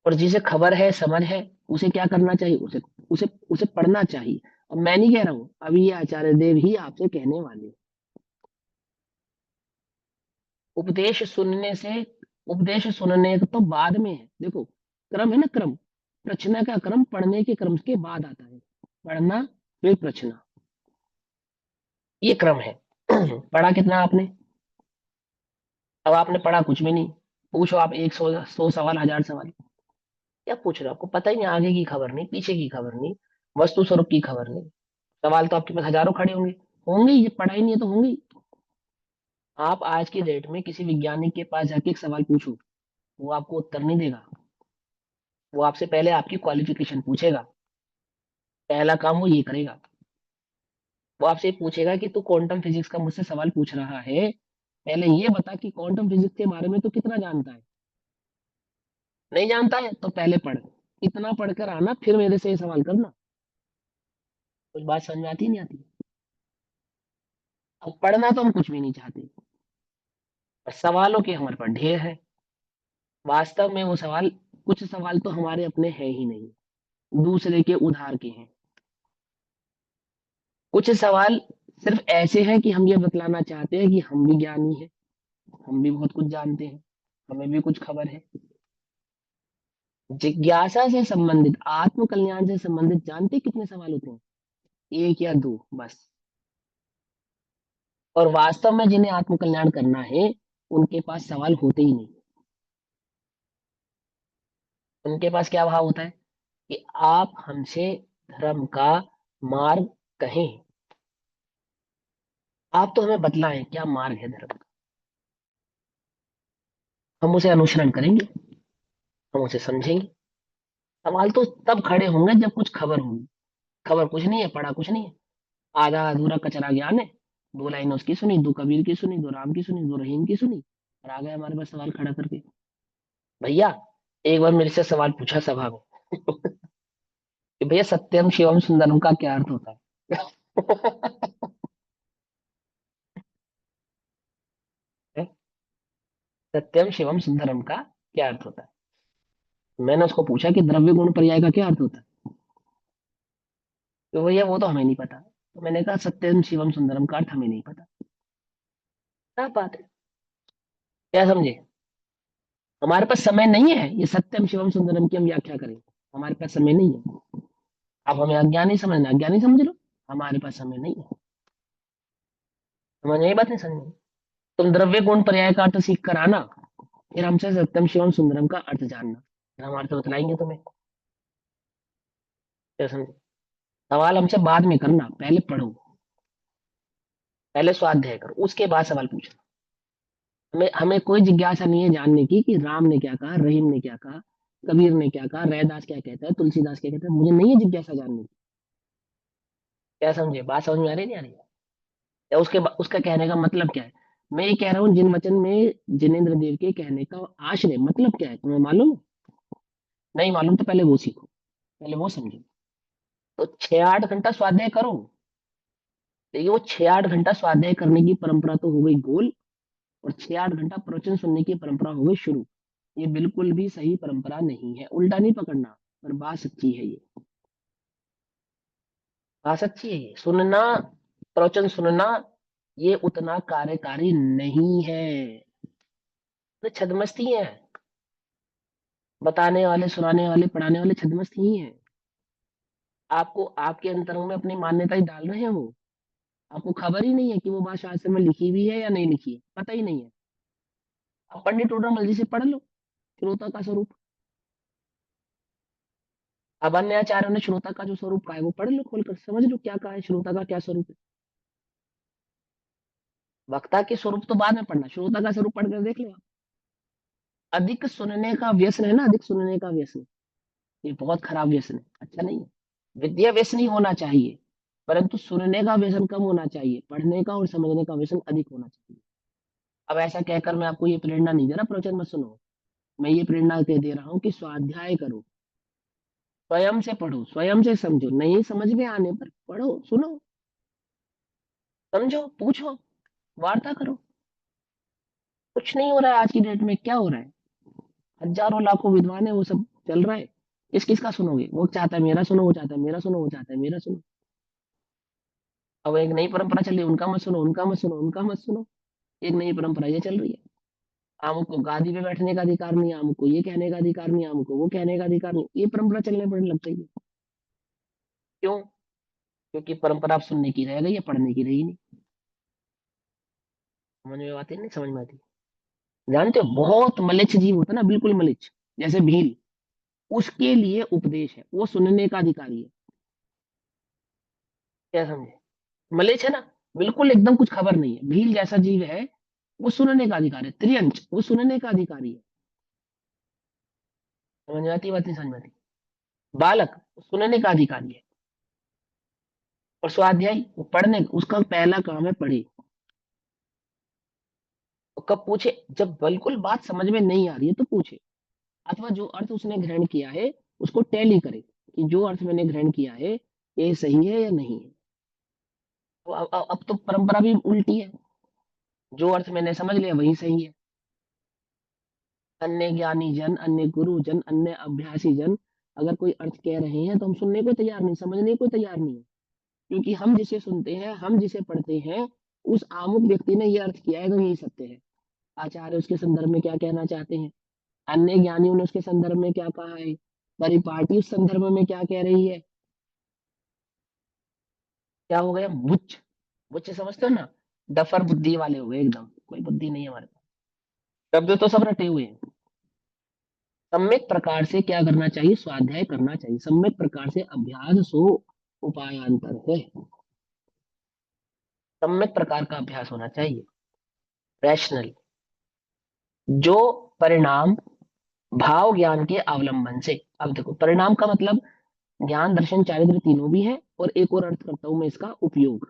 और जिसे खबर है, समझ है, उसे क्या करना चाहिए? उसे उसे उसे पढ़ना चाहिए। अब मैं नहीं कह रहा हूं, अभी ये आचार्य देव ही आपसे कहने वाले हैं। उपदेश सुनने से, उपदेश सुनने तो बाद में है। देखो क्रम है ना, क्रम, प्रश्न का क्रम पढ़ने के क्रम के बाद आता है। पढ़ना फिर प्रश्न, ये क्रम है। पढ़ा कितना आपने? अब आपने पढ़ा कुछ भी नहीं। पूछो आप 100 सवाल, 1000 सवाल, क्या पूछ रहे हो? आपको पता ही नहीं, आगे की खबर नहीं, पीछे की खबर नहीं, वस्तु स्वरूप की खबर नहीं। सवाल तो आपके पास हजारों खड़े होंगे, होंगे ही, ये पढ़ा ही नहीं है तो होंगे ही। आप आज की डेट में किसी वैज्ञानिक के पास जाके एक सवाल पूछो, वो आपको उत्तर नहीं देगा। वो आपसे पहले आपकी क्वालिफिकेशन पूछेगा, पहला काम वो ये करेगा। वो आपसे पूछेगा कि तू क्वांटम फिजिक्स का मुझसे सवाल पूछ रहा है, पहले ये बता कि क्वांटम फिजिक्स के बारे में तू कितना जानता है। नहीं जानता है तो पहले पढ़, इतना पढ़कर आना, फिर मेरे से ये सवाल करना। कुछ बात समझ में आती नहीं आती? अब पढ़ना तो हम कुछ भी नहीं चाहते, पर सवालों के हमारे पास ढेर है। वास्तव में वो सवाल, कुछ सवाल तो हमारे अपने हैं ही नहीं, दूसरे के उधार के हैं। कुछ सवाल सिर्फ ऐसे हैं कि हम ये बतलाना चाहते हैं कि हम भी ज्ञानी हैं, हम भी बहुत कुछ जानते हैं, हमें भी कुछ खबर है। जिज्ञासा से संबंधित, आत्म कल्याण से संबंधित जानते कितने सवाल होते हैं? 1 या 2 बस। और वास्तव में जिन्हें आत्म कल्याण करना है, उनके पास सवाल होते ही नहीं। उनके पास क्या भाव होता है कि आप हमसे धर्म का मार्ग कहें, आप तो हमें बतलाएं क्या मार्ग है धर्म का, हम उसे अनुसरण करेंगे, हम उसे समझेंगे। सवाल तो तब खड़े होंगे जब कुछ खबर होगी। खबर कुछ नहीं है, पढ़ा कुछ नहीं है, आधा अधूरा कचरा ज्ञान है। 2 लाइन उसकी सुनी, 2 कबीर की सुनी, 2 राम की सुनी, 2 रहीम की सुनी, और आ गए हमारे पास सवाल खड़ा करके। भैया एक बार मेरे से सवाल पूछा सभा में कि भैया सत्यम शिवम सुंदरम का क्या अर्थ होता है? सत्यम शिवम सुंदरम का क्या अर्थ होता है? मैंने उसको पूछा कि द्रव्य गुण पर्याय का क्या अर्थ होता है? तो भैया वो तो हमें नहीं पता। तो मैंने कहा सत्यम शिवम सुंदरम का अर्थ हमें नहीं पता। क्या बात है, क्या समझे? हमारे पास समय नहीं है ये सत्यम शिवम सुंदरम की हम व्याख्या करें, हमारे पास समय नहीं है। अब हमें अज्ञानी समझना, अज्ञानी समझ लो, हमारे पास समय नहीं है। समझ यही बात नहीं समझ? तुम द्रव्य गुण पर्याय का अर्थ सीख कर आना, फिर हमसे सत्यम शिवम सुंदरम का अर्थ जानना, फिर हम अर्थ बतलाएंगे तुम्हें। क्या समझे? सवाल हमसे बाद में करना, पहले पढ़ो, पहले स्वाध्याय करो, उसके बाद सवाल पूछना। हमें हमें कोई जिज्ञासा नहीं है जानने की कि राम ने क्या कहा, रहीम ने क्या कहा, कबीर ने क्या कहा, रैदास क्या कहता है, तुलसीदास क्या कहता है, मुझे नहीं है जिज्ञासा जानने की। क्या समझे, बात समझ में आ रही नहीं आ रही? या उसका कहने का मतलब क्या है? मैं ये कह रहा हूँ जिन वचन में जिनेंद्र देव के कहने का आशय मतलब क्या है, तुम्हें मालूम है? नहीं मालूम तो पहले वो सीखो, पहले वो समझो। तो 6-8 घंटा स्वाध्याय करो। देखिए वो 6-8 घंटा स्वाध्याय करने की परंपरा तो हो गई गोल, और 6-8 घंटा प्रवचन सुनने की परंपरा हो गई शुरू। ये बिल्कुल भी सही परंपरा नहीं है, उल्टा नहीं पकड़ना, पर बात सच्ची है ये, बात सच्ची है ये। सुनना, प्रवचन सुनना, ये उतना कार्यकारी नहीं है, तो छदमस्ती है। बताने वाले, सुनाने वाले, पढ़ाने वाले छदमस्त ही हैं। आपको आपके अंतरंग में अपनी मान्यता ही डाल रहे हैं वो। आपको खबर ही नहीं है कि वो बात शास्त्र में लिखी हुई है या नहीं लिखी है, पता ही नहीं है। आप पंडित टोडरमल जी से पढ़ लो श्रोता का स्वरूप। अब अन्य आचार्यों ने श्रोता का जो स्वरूप कहा है वो पढ़ लो, खोलकर समझ लो क्या कहा है, श्रोता का क्या स्वरूप है। वक्ता के स्वरूप तो बाद में पढ़ना, श्रोता का स्वरूप पढ़कर देख लो आप। अधिक सुनने का व्यसन है ना, अधिक सुनने का व्यसन, ये बहुत खराब व्यसन है, अच्छा नहीं है। विद्या व्यसन ही होना चाहिए, परंतु सुनने का व्यसन कम होना चाहिए, पढ़ने का और समझने का व्यसन अधिक होना चाहिए। अब ऐसा कहकर मैं आपको ये प्रेरणा नहीं दे रहा प्रवचन मत सुनो, मैं ये प्रेरणा दे रहा हूँ कि स्वाध्याय करो, स्वयं से पढ़ो, स्वयं से समझो, नहीं समझ में आने पर पढ़ो, सुनो, समझो, पूछो, वार्ता करो। कुछ नहीं हो रहा है आज की डेट में, क्या हो रहा है? हजारों लाखों विद्वान है, वो सब चल रहा है, किस किसका सुनोगे? वो चाहता है मेरा सुनो, वो चाहता है मेरा सुनो, वो चाहता है मेरा सुनो। अब एक नई परंपरा चल रही है, उनका मत सुनो, उनका मत सुनो, उनका मत सुनो। एक नई परंपरा ये चल रही है, आमुक को गादी पे बैठने का अधिकार नहीं, आमुक को ये कहने का अधिकार नहीं, आमुक को वो कहने का अधिकार नहीं, ये परंपरा चलने पड़ने लग गई है। क्यों? क्योंकि परंपरा अब सुनने की रह गई है, पढ़ने की रही नहीं। समझ में आती है नहीं समझ में आती? जानते हो बहुत मलिच्छ जीव होता है ना, बिल्कुल मलिच्छ, जैसे भील, उसके लिए उपदेश है, वो सुनने का अधिकारी है। क्या समझे? मलेच्छ है ना, बिल्कुल एकदम कुछ खबर नहीं है, भील जैसा जीव है, वो सुनने का अधिकारी है, त्रियंच वो सुनने का अधिकारी है। समझ में आती है बात नहीं समझ में आती? बालक वो सुनने का अधिकारी है, और स्वाध्यायी वो पढ़ने, उसका पहला काम है पढ़े। तो कब पूछे? जब बिल्कुल बात समझ में नहीं आ रही है तो पूछे, अथवा जो अर्थ उसने ग्रहण किया है उसको टैली करे कि जो अर्थ मैंने ग्रहण किया है ये सही है या नहीं है। तो अब तो परंपरा भी उल्टी है, जो अर्थ मैंने समझ लिया वही सही है। अन्य ज्ञानी जन, अन्य गुरु जन, अन्य अभ्यासी जन अगर कोई अर्थ कह रहे हैं तो हम सुनने को तैयार नहीं, समझने को तैयार नहीं है, क्योंकि हम जिसे सुनते हैं, हम जिसे पढ़ते हैं, उस आमुक व्यक्ति ने यह अर्थ किया है तो यही सत्य है। आचार्य उसके संदर्भ में क्या कहना चाहते हैं, अन्य ज्ञानियों ने उसके संदर्भ में क्या कहा है, परिपाटी उस संदर्भ में क्या कह रही है। क्या हो गया? बुच्च, बुच्च समझते हो ना, डफर बुद्धि वाले हो गए एकदम, कोई बुद्धि नहीं है हमारे पास, शब्द तो सब रटे हुए हैं। सम्यक प्रकार से क्या करना चाहिए? स्वाध्याय करना चाहिए, सम्यक प्रकार से अभ्यास सो उपायांतर है, सम्यक प्रकार का अभ्यास होना चाहिए, रैशनल, जो परिणाम भाव ज्ञान के अवलंबन से। अब देखो परिणाम का मतलब ज्ञान दर्शन चारित्र तीनों भी है, और एक और अर्थ करता हूं मैं इसका उपयोग,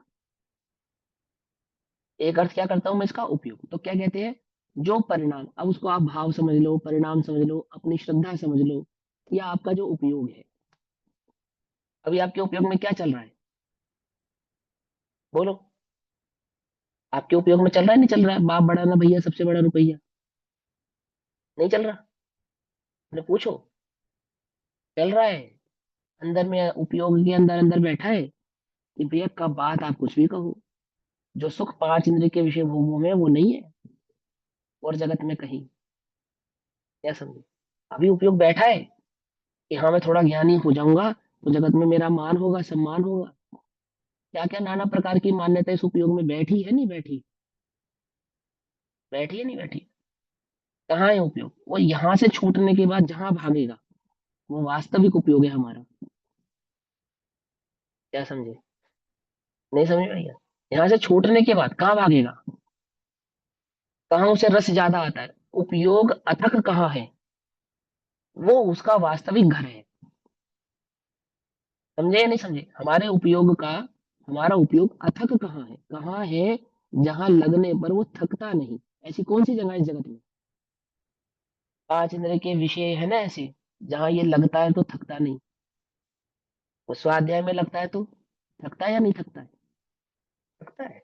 एक अर्थ क्या करता हूं मैं इसका उपयोग, तो क्या कहते हैं? जो परिणाम, अब उसको आप भाव समझ लो, परिणाम समझ लो, अपनी श्रद्धा समझ लो, या आपका जो उपयोग है। अभी आपके उपयोग में क्या चल रहा है? बोलो, आपके उपयोग में चल रहा है नहीं चल रहा है? बाप बड़ा ना भैया सबसे बड़ा रुपया, नहीं चल रहा? अरे पूछो, चल रहा है। अंदर में उपयोग के अंदर अंदर बैठा है कि भैया कब बात आप कुछ भी कहो, जो सुख पांच इंद्रिय के विषय भोगों में वो नहीं है, और जगत में कहीं। क्या समझे? अभी उपयोग बैठा है कि हाँ मैं थोड़ा ज्ञानी हो जाऊंगा तो जगत में मेरा मान होगा, सम्मान होगा। क्या क्या नाना प्रकार की मान्यता इस उपयोग में बैठी है नहीं बैठी? बैठी है नहीं बैठी? कहाँ है उपयोग? वो यहाँ से छूटने के बाद जहां भागेगा वो वास्तविक उपयोग है हमारा। क्या समझे? नहीं समझ में भैया? यहाँ से छूटने के बाद कहाँ भागेगा, कहाँ उसे रस ज्यादा आता है, उपयोग अथक कहाँ है? वो उसका वास्तविक घर है। समझे या नहीं समझे? हमारा उपयोग अथक कहाँ है जहां लगने पर वो थकता नहीं। ऐसी कौन सी जगह है इस जगत में? 5 इंद्रिय के विषय है ना ऐसे, जहां ये लगता है तो थकता नहीं। वो स्वाध्याय में लगता है तो थकता है या नहीं थकता है? थकता है।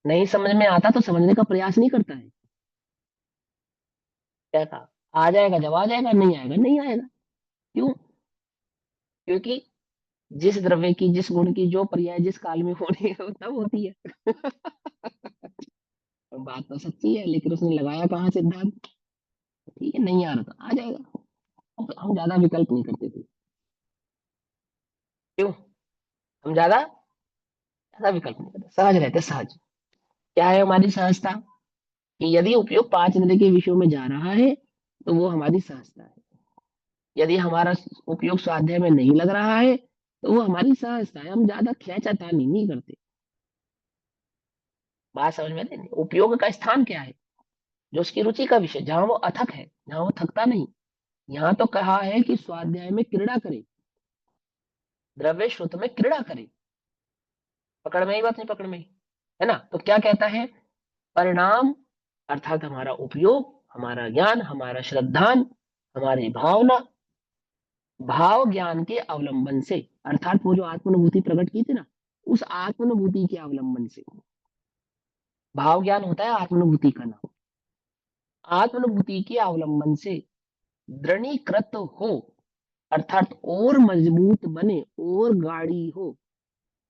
नहीं समझ में आता तो समझने का प्रयास नहीं करता है। क्या कहा? आ जाएगा जब आ जाएगा, नहीं आएगा नहीं आएगा। क्यों? क्योंकि जिस द्रव्य की, जिस गुण की जो पर्याय जिस काल में होनी है वो तब होती है। बात तो सच्ची है, लेकिन उसने लगाया कहाँ सिद्धांत? ठीक है, नहीं आ रहा था, आ जाएगा। हम ज्यादा विकल्प नहीं करते थे। क्यों? हम ज्यादा ज्यादा विकल्प नहीं करते, सहज रहते, सहज। क्या है हमारी सहजता? कि यदि उपयोग 5 इंद्रिय के विषयों में जा रहा है तो वो हमारी सहजता है। यदि हमारा उपयोग स्वाध्याय में नहीं लग रहा है तो वो हमारी सहजता है। हम ज्यादा खींचातानी नहीं करते। बात समझ में नहीं? उपयोग का स्थान क्या है? जो उसकी रुचि का विषय, जहां वो अथक है, जहां वो थकता नहीं। यहाँ तो कहा है कि स्वाध्याय में क्रीड़ा करे, द्रव्य श्रुत में क्रीड़ा करे। पकड़ में ही बात, नहीं पकड़ में ही, है ना? तो क्या कहता है? परिणाम अर्थात हमारा उपयोग, हमारा ज्ञान, हमारा श्रद्धान, हमारी भावना, भाव ज्ञान के अवलंबन से, अर्थात वो जो आत्मानुभूति प्रकट की थी ना, उस आत्मानुभूति के अवलंबन से। भाव ज्ञान होता है आत्मानुभूति का नाम। आत्मानुभूति के अवलंबन से दृढ़ीकृत हो, अर्थात और मजबूत बने, और गाढ़ी हो,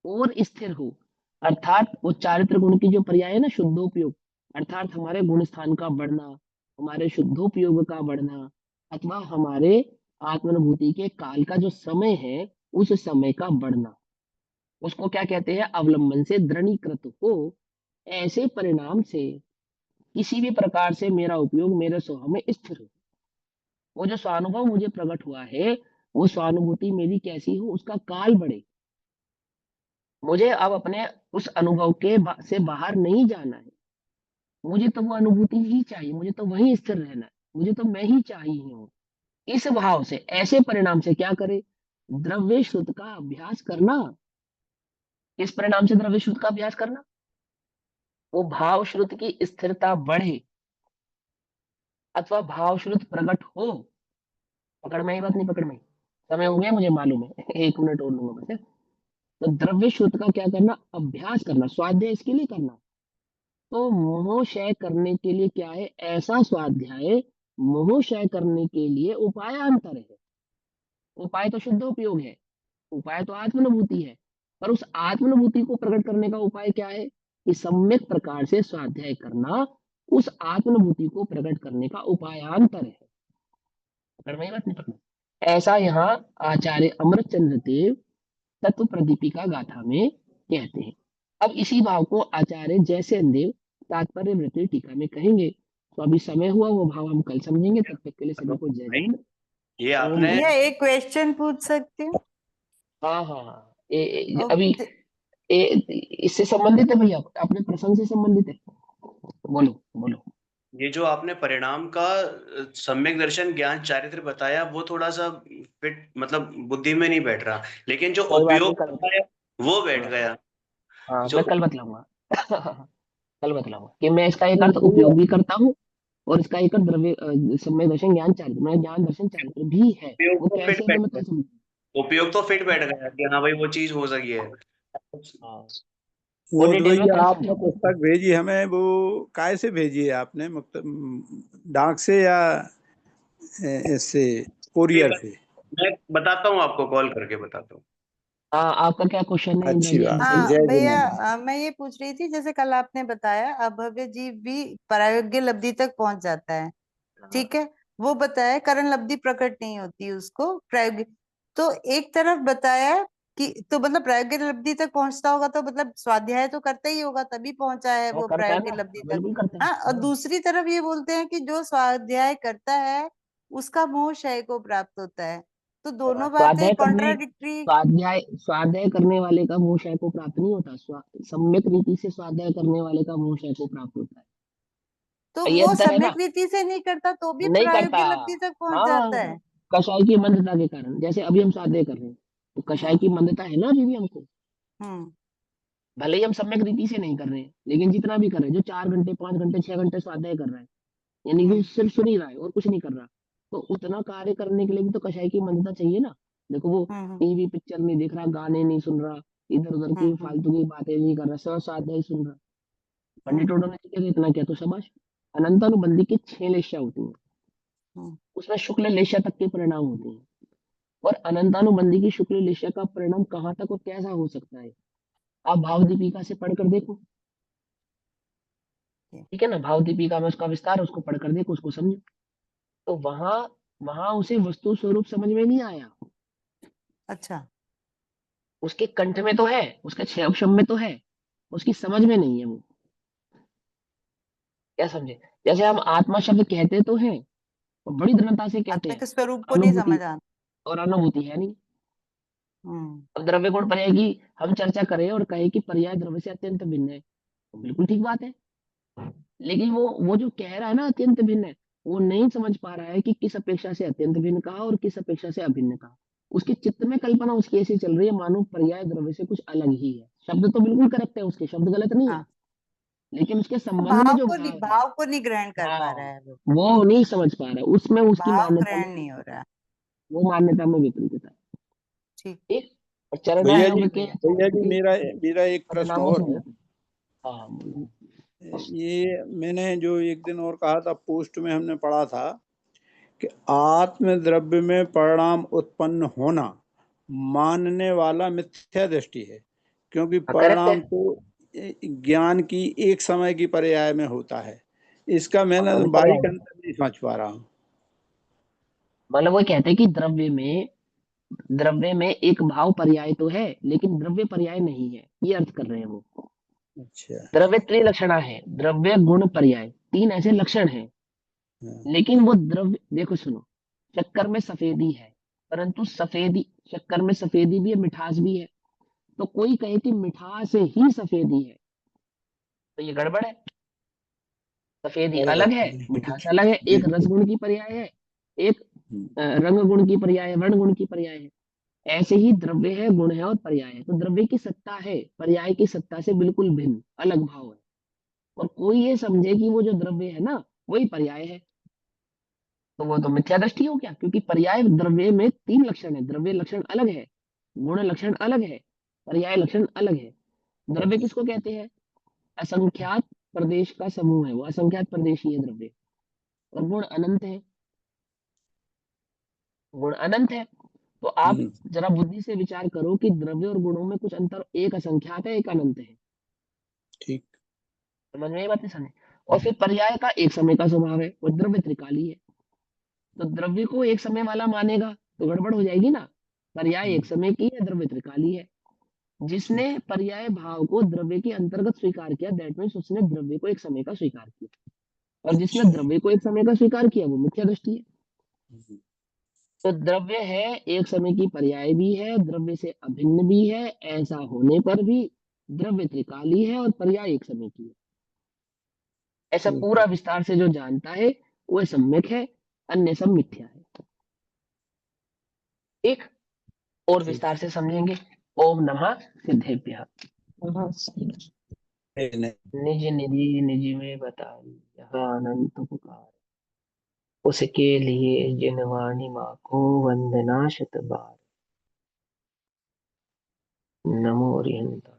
और स्थिर हो। अर्थात वो चारित्र गुण की जो पर्याय है ना, शुद्धोपयोग, अर्थात हमारे गुण स्थान का बढ़ना, हमारे शुद्धोपयोग का बढ़ना, अथवा हमारे आत्मानुभूति के काल का जो समय है उस समय का बढ़ना, उसको क्या कहते हैं? अवलंबन से दृढ़ीकृत हो। ऐसे परिणाम से किसी भी प्रकार से मेरा उपयोग मेरे स्वभाव में स्थिर हो। वो जो स्वानुभव मुझे प्रकट हुआ है, वो स्वानुभूति मेरी कैसी हो, उसका काल बढ़े। मुझे अब अपने उस अनुभव से बाहर नहीं जाना है। मुझे तो वो अनुभूति ही चाहिए, मुझे तो वहीं स्थिर रहना है, मुझे तो मैं ही चाहिए हूँ। इस भाव से, ऐसे परिणाम से क्या करे? द्रव्य शुद्ध का अभ्यास करना। किस परिणाम से द्रव्य शुद्ध का अभ्यास करना? वो भाव श्रुत की स्थिरता बढ़े, अथवा भाव श्रुत प्रकट हो। पकड़ में ही बात, नहीं पकड़ में ही? समय हो गया मुझे मालूम है। 1 मिनट और लूंगा बस। तो द्रव्य शुद्ध का क्या करना? अभ्यास करना, स्वाध्याय इसके लिए करना। तो मोह क्षय करने के लिए क्या है? ऐसा स्वाध्याय मोह क्षय करने के लिए उपायांतर है। उपाय तो शुद्ध उपयोग है, उपाय तो आत्मानुभूति है, पर उस आत्मानुभूति को प्रकट करने का उपाय क्या है? कि सम्यक प्रकार से स्वाध्याय करना उस आत्मानुभूति को प्रकट करने का उपायांतर है। पकड़ में ही बात, नहीं पकड़? ऐसा यहाँ आचार्य अमृतचंद्र देव तत्व प्रदीपिका गाथा में कहते हैं। अब इसी भाव को आचार्य जयसेन देव तात्पर्य वृत्ति टीका में कहेंगे। तो अभी समय हुआ, वो भाव हम कल समझेंगे। तब तक के लिए सभी को जय हिंद। ये आपने भैया एक क्वेश्चन पूछ सकती हूँ? हाँ हाँ हाँ, अभी ओके। इससे संबंधित है भैया, अपने प्रसंग से संबंधित है। बोलो बोलो। ये जो आपने परिणाम का सम्यक दर्शन ज्ञान चारित्र बताया, वो थोड़ा सा फिट, मतलब बुद्धि में नहीं बैठ रहा, लेकिन जो कोई बात नहीं, उपयोग बताया वो बैठ हाँ गया। हाँ, जो मैं कल बतलाऊंगा। कल बतलाऊंगा कि मैं इसका एक अर्थ उपयोग भी करता हूँ, और इसका एक अर्थ द्रव्य सम्यक दर्शन ज्ञान चारित्र, मैं ज्ञान दर्शन चारित्र भी है। उपयोग वो तो फिट कैसे है बैठ मैं गया, कल समझूंगा। उपयोग तो फिट बैठ गया कि हाँ भाई वो चीज हो सकी है। हाँ, वो वो तो डिटेल में भैया कल आपने समझाऊंगा। पुस्तक भेजी हमें, वो काय से भेजी है आपने? डाक से या इससे कोरियर से? मैं बताता हूँ, आपको कॉल करके बताता हूँ। हाँ, आपका क्या क्वेश्चन है इंदिरा अच्छी जी, आप बात है, बताइए। जय भैया जिनेन्द्र। मैं ये पूछ रही थी, जैसे कल आपने बताया अभव्य जीव भी प्रायोग्य लब्धि तक पहुंच जाता है, ठीक है? वो बताया करण लब्धि प्रकट नहीं होती उसको प्रायोगिक। तो एक तरफ बताया कि तो मतलब प्रायोगिक लब्धि तक पहुंचता होगा तो मतलब स्वाध्याय तो करता ही होगा, तभी पहुंचा है हाँ, वो करता है ना, प्रायोगिक लब्धि तक। बिल्कुल करता है। हाँ, और हाँ, दूसरी तरफ ये बोलते हैं कि जो स्वाध्याय करता है उसका मोह क्षय को प्राप्त होता है। तो दोनों बातें कॉन्ट्राडिक्टरी। स्वाध्याय करने वाले का मोह क्षय को प्राप्त नहीं होता। सम्यक रीति से स्वाध्याय करने वाले का मोह क्षय को प्राप्त होता है। तो ये वो अंतर है ना, सम्यक रीति से नहीं करता तो भी नहीं करता। प्रायोग्य लब्धि तक पहुंच हाँ, जाता है। कषाय की मंदता के कारण, जैसे अभी हम स्वाध्याय कर रहे हैं, तो कषाय हाँ। की मंदता है ना अभी भी हमको, हम्म। भले ही हम सम्यक रीति से नहीं कर रहे हैं, लेकिन जितना भी कर रहे हैं, जो 4 घंटे 5 घंटे 6 घंटे स्वाध्याय कर रहा है, यानी कि सिर्फ सुन ही रहा है और कुछ नहीं कर रहा, तो उतना कार्य करने के लिए भी तो कषाय की मंदता चाहिए ना। देखो वो हम्म। टीवी पिक्चर नहीं देख रहा, गाने नहीं सुन रहा, इधर उधर की हम्म। फालतू की बातें नहीं कर रहा, सिर्फ स्वाध्याय सुन रहा। पंडित हम्म। टोडो ने किया इतना किया तो शाबाश। अनंतानुबंधी की 6 लेशियां होती हैं, हम्म। उसमें शुक्ल लेशिया तक के परिणाम होते हैं, और अनंतानुबंधी की शुक्ल लेशिया का परिणाम कहाँ तक और कैसा हो सकता है, आप भाव दीपिका से पढ़कर देखो। ठीक है ना, भाव दीपिका में उसका विस्तार, उसको पढ़कर देखो, उसको समझो। तो वहां वहां उसे वस्तु स्वरूप समझ में नहीं आया, अच्छा। उसके कंठ में तो है, उसके क्षम में तो है, उसकी समझ में नहीं है वो। क्या समझे, जैसे हम आत्मा शब्द कहते तो हैं और बड़ी दृढ़ता से कहते आत्मा हैं, के स्वरूप को नहीं अनुभूति समझ आता। और अनुभूति है नहीं। हम्म। अब द्रव्य गुण पर्याय की हम चर्चा करें और कहें कि पर्याय द्रव्य से अत्यंत भिन्न है, तो बिल्कुल ठीक बात है, लेकिन वो जो कह रहा है ना अत्यंत भिन्न है, वो नहीं समझ पा रहा है कि किस अपेक्षा से अत्यंत भिन्न कहा और किस अपेक्षा से अभिन्न कहा। उसके चित्त में कल्पना उसकी ऐसी चल रही है मानो पर्याय द्रव्य से कुछ अलग ही है। शब्द तो बिल्कुल करेक्ट है, उसके शब्द गलत नहीं है, हाँ। लेकिन उसके तो संबंध में जो भाव को नहीं ग्रहण कर हाँ, पा रहा है वो। वो नहीं समझ पा रहा, उसमें उसकी भाव मान्यता में ग्रहण नहीं हो रहा। वो मान्यता में विपरीतता है। ठीक। ठीक, और चरण भैया जी, आयोग के मेरा मेरा एक प्रश्न परिणामों और से है। मिलते हैं। हाँ बोलो। ये मैंने जो एक दिन और कहा था, पोस्ट में हमने पढ़ा था कि आत्म द्रव्य में परिणाम उत्पन्न होना मानने वाला मिथ्या दृष्टि है, क्योंकि करेक्ट है, परिणाम तो ज्ञान की एक समय की पर्याय में होता है। इसका मैंने हाँ, बारीक अंतर नहीं समझ पा रहा हूँ। मतलब वो कहते हैं कि द्रव्य में एक भाव पर्याय तो है, लेकिन द्रव्य पर्याय नहीं है, ये अर्थ कर रहे हैं वो। अच्छा। द्रव्य त्रिलक्षणा है, द्रव्य गुण पर्याय, 3 ऐसे लक्षण हैं, हाँ। लेकिन वो द्रव्य, देखो सुनो, शक्कर में सफेदी है, परंतु शक्कर में सफेदी भी है, मिठास भी है, तो कोई कहे कि मिठास ही सफेदी है, तो ये गड़बड़ है। सफेदी अलग है, मिठास अलग है, एक रसगुण की पर्याय है, एक रंग गुण की पर्याय है, वर्ण गुण की पर्याय है। ऐसे ही द्रव्य है, गुण है और पर्याय है, तो द्रव्य की सत्ता है, पर्याय की सत्ता से बिल्कुल भिन्न अलग भाव है, और कोई ये समझे कि वो जो द्रव्य है ना वही पर्याय है, तो वो तो मिथ्या दृष्टि हो गया, क्योंकि पर्याय द्रव्य में 3 लक्षण है, द्रव्य लक्षण अलग है, गुण लक्षण अलग है, पर्याय लक्षण अलग है। द्रव्य किसको कहते हैं, असंख्यात प्रदेश का समूह है, वो असंख्यात प्रदेश ही है द्रव्य, और गुण अनंत है, गुण अनंत है। तो आप जरा बुद्धि से विचार करो कि द्रव्य और गुणों में कुछ अंतर, एक असंख्यात है, एक अनंत है। ठीक। समझ में ये बात नहीं समझे। और फिर पर्याय का एक समय का स्वभाव है, वो द्रव्य त्रिकाली है, तो द्रव्य को एक समय वाला मानेगा तो गड़बड़ हो जाएगी ना। पर्याय एक समय की है, द्रव्य त्रिकाली है। जिसने पर्याय भाव को द्रव्य के अंतर्गत स्वीकार किया, दैट मीन्स उसने द्रव्य को एक समय का स्वीकार किया, और जिसने द्रव्य को एक समय का स्वीकार किया वो मिथ्या दृष्टि है। तो द्रव्य है, एक समय की पर्याय भी है, द्रव्य से अभिन्न भी है, ऐसा होने पर भी द्रव्य त्रिकाली है और पर्याय एक समय की है। ऐसा पूरा विस्तार से जो जानता है वह सम्यक है, अन्य सब मिथ्या है। एक और विस्तार से समझेंगे। ओम नमः सिद्धेभ्यः। निज निधि निज में बताई, यहाँ अनंत पुकार, उसके लिए जिन वाणी माँ को वंदना शत बार। नमो हरिहंता।